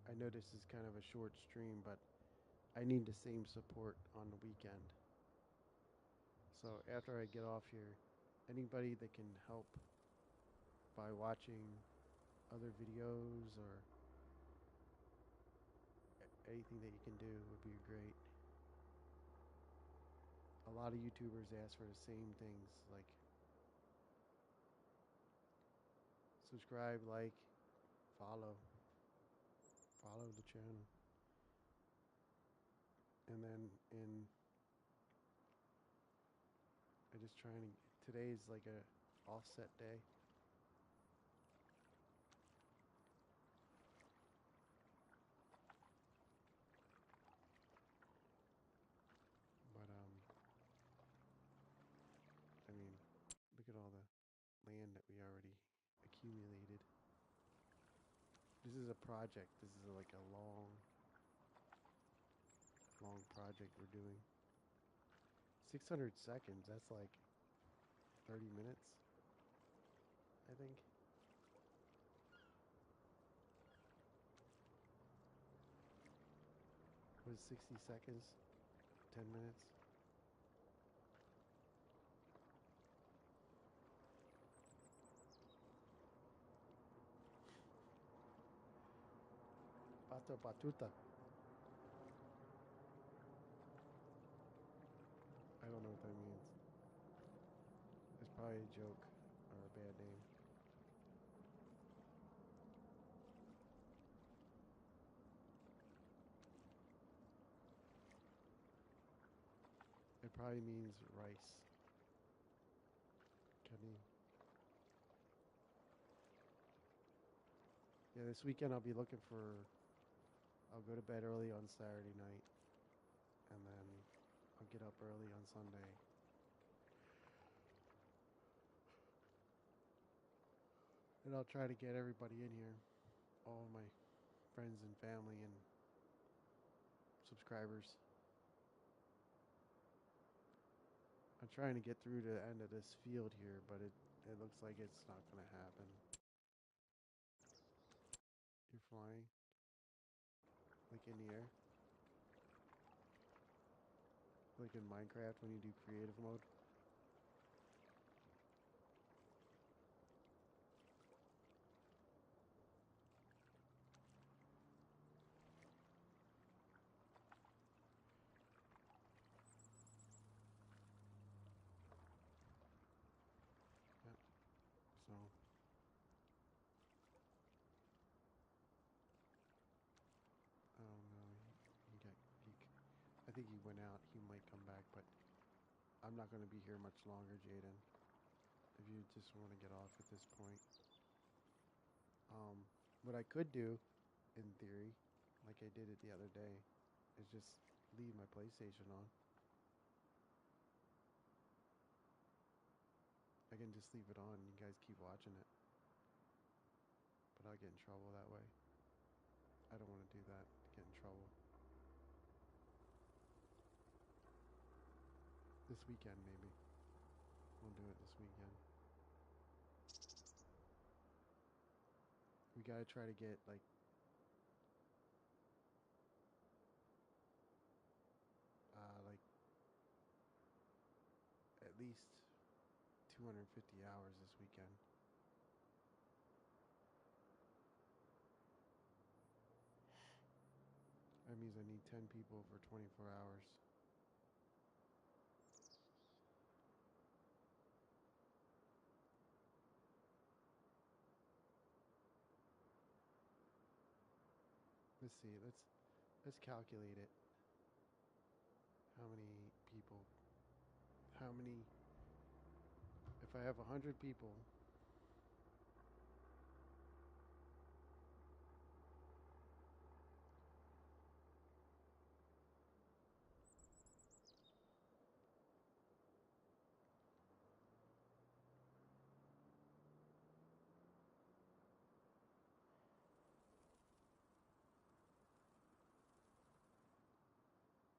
I know this is kind of a short stream, but I need the same support on the weekend. So after I get off here, anybody that can help by watching other videos or anything that you can do would be great. a lot of YouTubers ask for the same things like subscribe, like, follow, follow the channel. And then I just trying to, today's like a offset day. But I mean, look at all the land that we already accumulated. This is a project. This is like a long project we're doing. 600 seconds. That's like 30 minutes, I think. Was 60 seconds? 10 minutes? Pata batuta. I don't know what that means. It's probably a joke or a bad name. It probably means rice. Kani. Yeah, this weekend I'll be looking for. I'll go to bed early on Saturday night, and then I'll get up early on Sunday. And I'll try to get everybody in here, all my friends and family and subscribers. I'm trying to get through to the end of this field here, but it looks like it's not going to happen. You're flying? Like in the air? Like in Minecraft when you do creative mode? Yep. So, I don't know. I think he went out. He might come back, but I'm not going to be here much longer, Jaden. If you just want to get off at this point. What I could do, in theory, like I did it the other day, is just leave my PlayStation on. I can just leave it on and you guys keep watching it. But I'll get in trouble that way. I don't want to do that, get in trouble. This weekend, maybe. We'll do it this weekend. We gotta try to get, like, at least 250 hours this weekend. That means I need 10 people for 24 hours. Let's see, let's calculate it. How many people, if I have 100 people,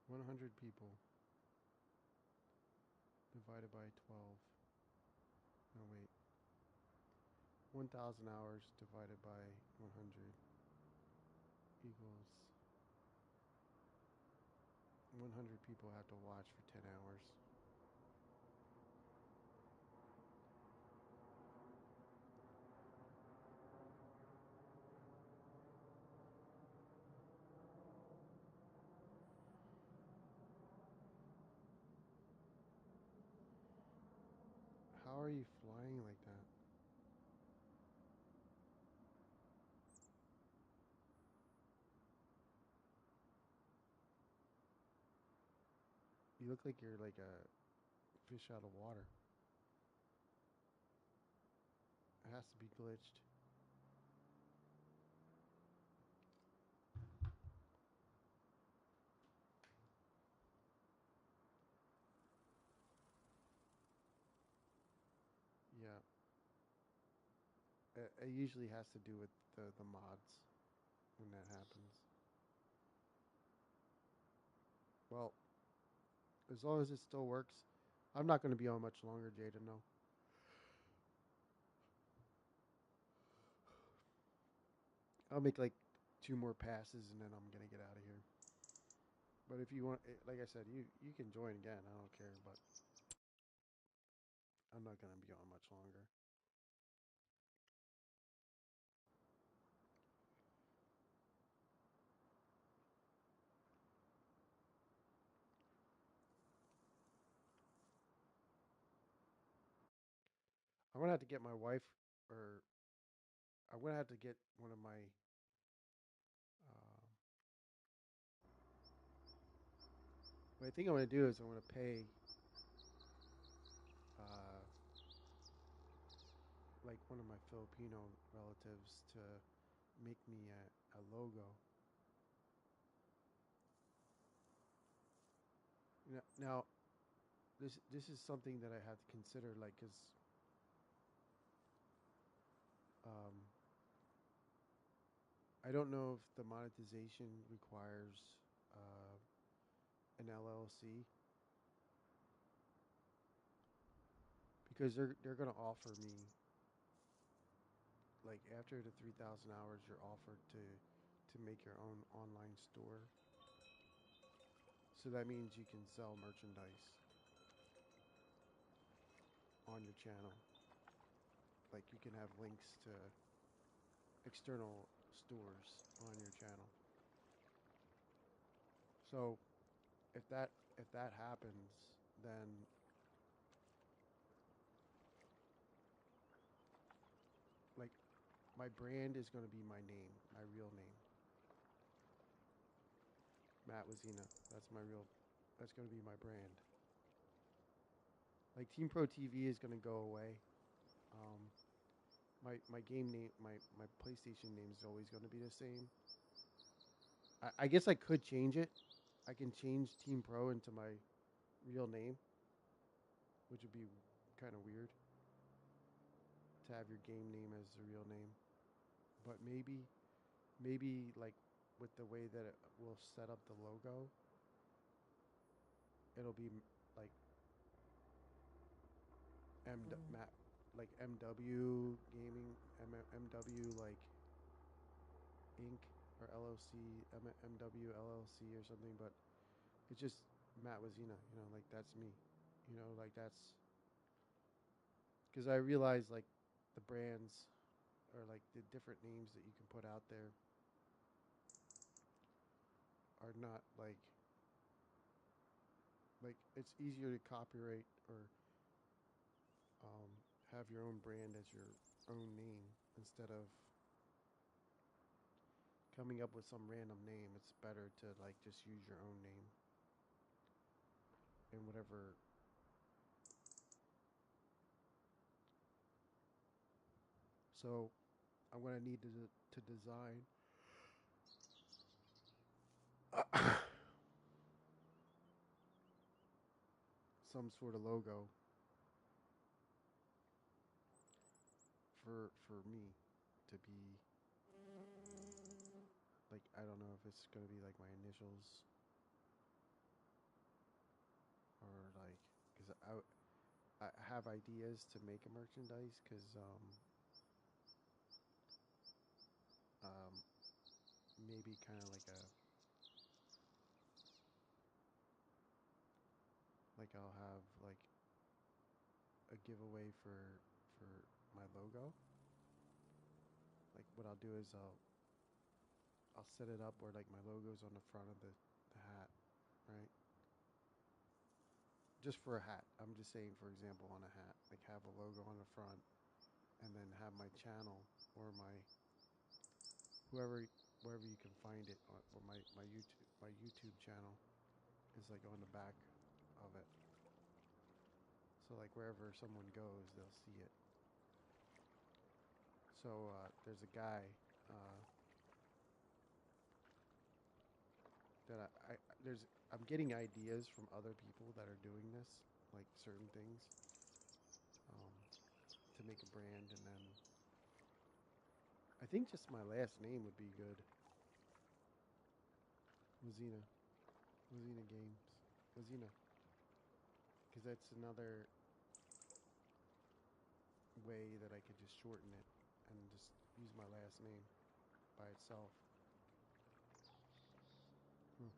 100 people divided by 12. No, wait. 1,000 hours divided by 100 equals 100 people have to watch for 10 hours. are you flying like that? You look like you're like a fish out of water. It has to be glitched. Yeah. It usually has to do with the mods when that happens. Well, as long as it still works, I'm not going to be on much longer, Jada. No. I'll make like 2 more passes and then I'm gonna get out of here. But if you want, like I said, you can join again. I don't care, but I'm not gonna be on much longer. I'm gonna have to get my wife, or I'm gonna have to get one of my. Uh, what I think I'm gonna do is I'm gonna pay, uh, like one of my Filipino relatives to make me a logo. Now this is something that I have to consider, like, cause um, I don't know if the monetization requires an LLC because they're gonna offer me, like, after the 3,000 hours, you're offered to make your own online store. So that means you can sell merchandise on your channel. Like, you can have links to external stores on your channel. So if that happens, then like my brand is going to be my name, my real name, Matt Wazina. That's my real. That's going to be my brand. Like, Team Pro TV is going to go away. Um, my game name, my PlayStation name is always going to be the same. I guess I could change it. I can change Team Pro into my real name, which would be kind of weird to have your game name as the real name. But maybe like with the way that it will set up the logo, it'll be like Matt, like MW Gaming, MW like Inc. or LLC, MW LLC or something. But it's just Matt Wazina. Like, that's me. Like, that's because I realize, like, the brands or like the different names that you can put out there are not like it's easier to copyright or um, have your own brand as your own name instead of coming up with some random name. It's better to like just use your own name and whatever. So I'm gonna need to design some sort of logo for me to be like, I don't know if it's gonna be like my initials or like, because I have ideas to make a merchandise because um maybe kind of like I'll have like a giveaway for my logo. Like, what I'll do is I'll set it up where like my logo's on the front of the hat, right? just for a hat. I'm just saying, for example, on a hat, like have a logo on the front, and then have my channel or my whoever wherever you can find it, or my YouTube channel is like on the back of it. So like wherever someone goes, they'll see it. So there's a guy uh, that I'm getting ideas from other people that are doing this, like certain things, um, to make a brand, and then I think just my last name would be good. Wazina, Wazina Games, Wazina, because that's another way that I could just shorten it and just use my last name by itself. Hmm.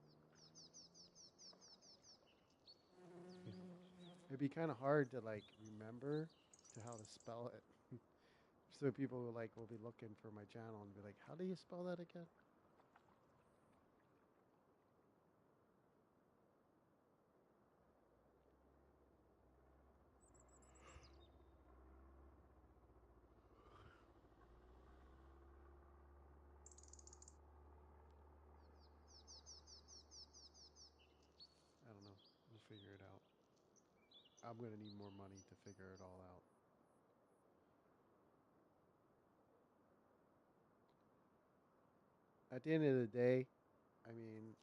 It'd be kind of hard to like remember to how to spell it. So people will be looking for my channel and be like, "How do you spell that again?" I don't know. We'll figure it out. I'm gonna need more money to figure it all out. At the end of the day, I mean,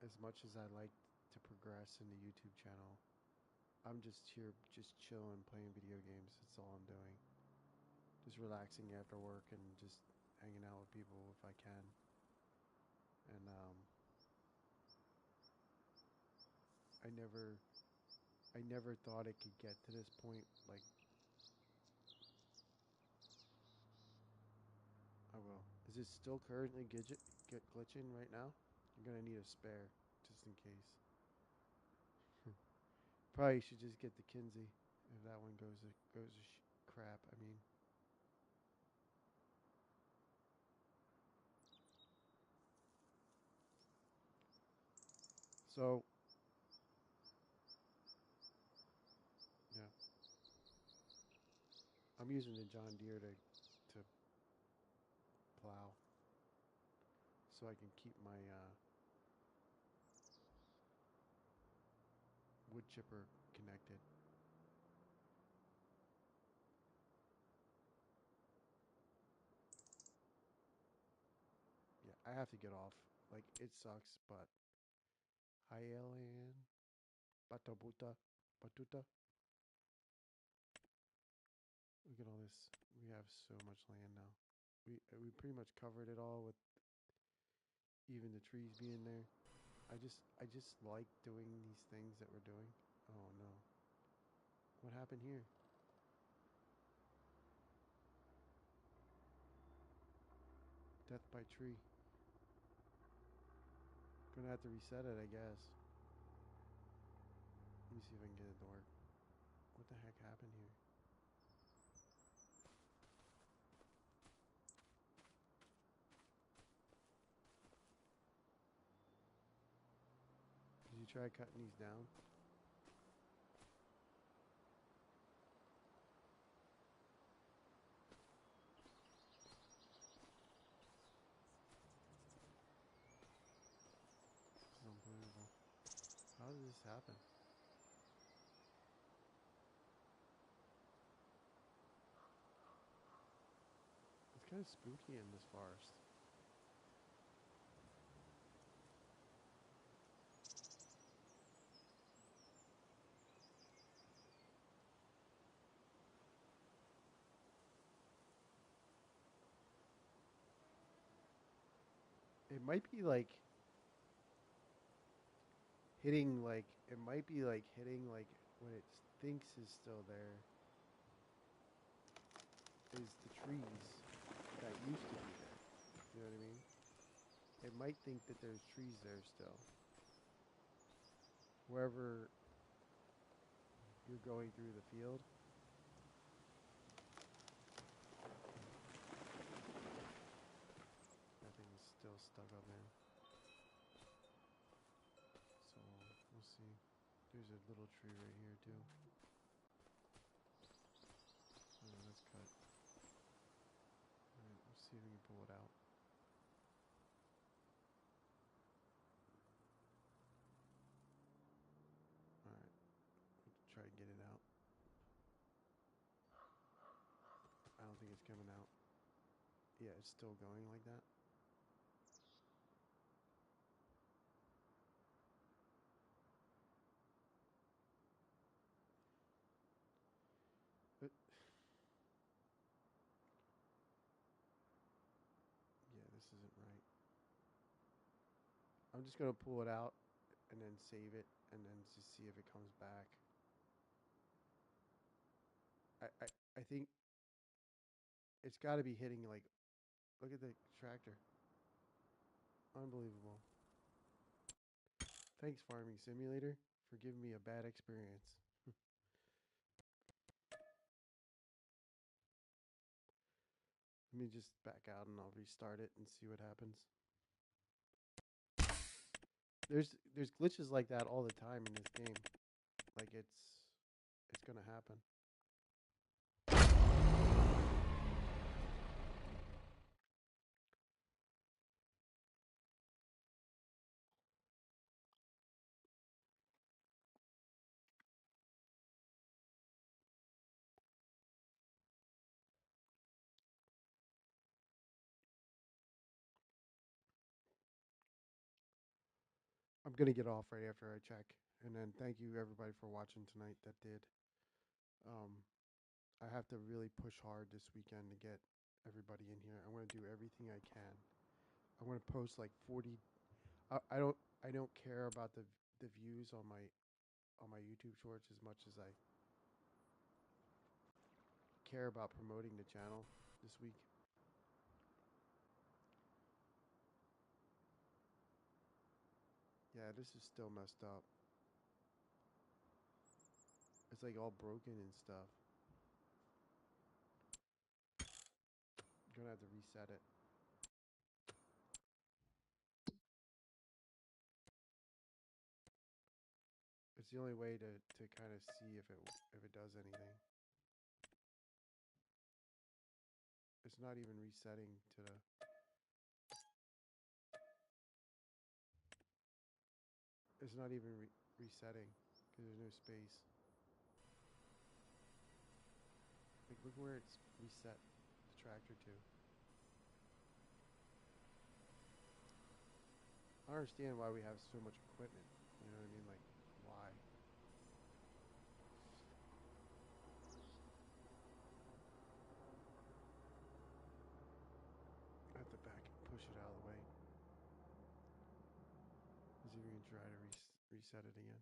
as much as I like to progress in the YouTube channel, I'm just here, just chilling, playing video games. That's all I'm doing. Just relaxing after work and just hanging out with people if I can. And I never, I never thought it could get to this point. Like, I will. Is it still currently glitching right now? You're gonna need a spare just in case. Probably should just get the Kinsey if that one goes to crap. I mean, so yeah, I'm using the John Deere to plow so I can keep my wood chipper connected. Yeah, I have to get off. Like it sucks, but hi alien, batabuta, batuta. Look at all this. We have so much land now. We pretty much covered it all with even the trees being there. I just like doing these things that we're doing. Oh no. What happened here? Death by tree. Gonna have to reset it, I guess. Let me see if I can get it to work. What the heck happened here? Did you try cutting these down? This is unbelievable. How did this happen? It's kind of spooky in this forest. It might be like it might be like hitting like what it thinks is still there is the trees that used to be there. You know what I mean? It might think that there's trees there still. Wherever you're going through the field. That thing is still stuck up there. So we'll see. There's a little tree right here too. Oh, that's cut. Alright, let's see if we can pull it out. Alright, try to get it out. I don't think it's coming out. Yeah, it's still going like that. But yeah, this isn't right. I'm just gonna pull it out and then save it and then just see if it comes back. I think it's got to be hitting like, look at the tractor. Unbelievable. Thanks, Farming Simulator, for giving me a bad experience. Let me just back out and I'll restart it and see what happens. There's glitches like that all the time in this game. Like it's gonna happen. I'm gonna get off right after I check. And then thank you everybody for watching tonight that did. I have to really push hard this weekend to get everybody in here. I want to do everything I can. I want to post like 40. I don't care about the views on my YouTube shorts as much as I care about promoting the channel this week. Yeah, this is still messed up. It's like all broken and stuff. I'm gonna have to reset it. It's the only way to kind of see if it does anything. It's not even resetting to the. It's not even resetting because there's no space. Like, look where it's reset the tractor to. I don't understand why we have so much equipment. You know what I mean? Like, why? I have to back and push it out of the way. Is he gonna try to reset it again?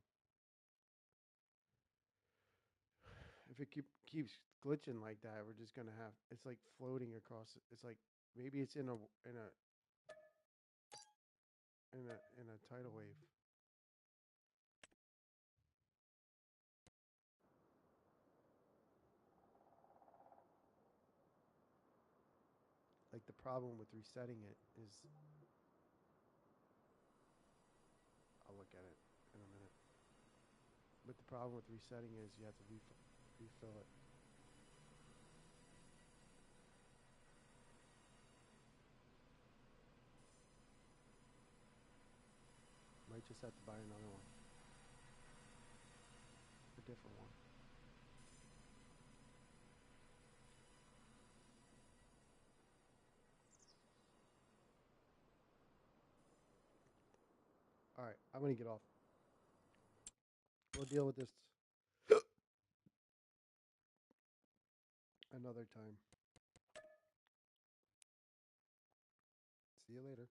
If it keeps glitching like that, we're just gonna have. It's like floating across. It's like maybe it's in a tidal wave. Like the problem with resetting it is, I'll look at it in a minute. But the problem with resetting is you have to refill it. Might just have to buy another one. A different one. Alright, I'm gonna get off. We'll deal with this another time. See you later.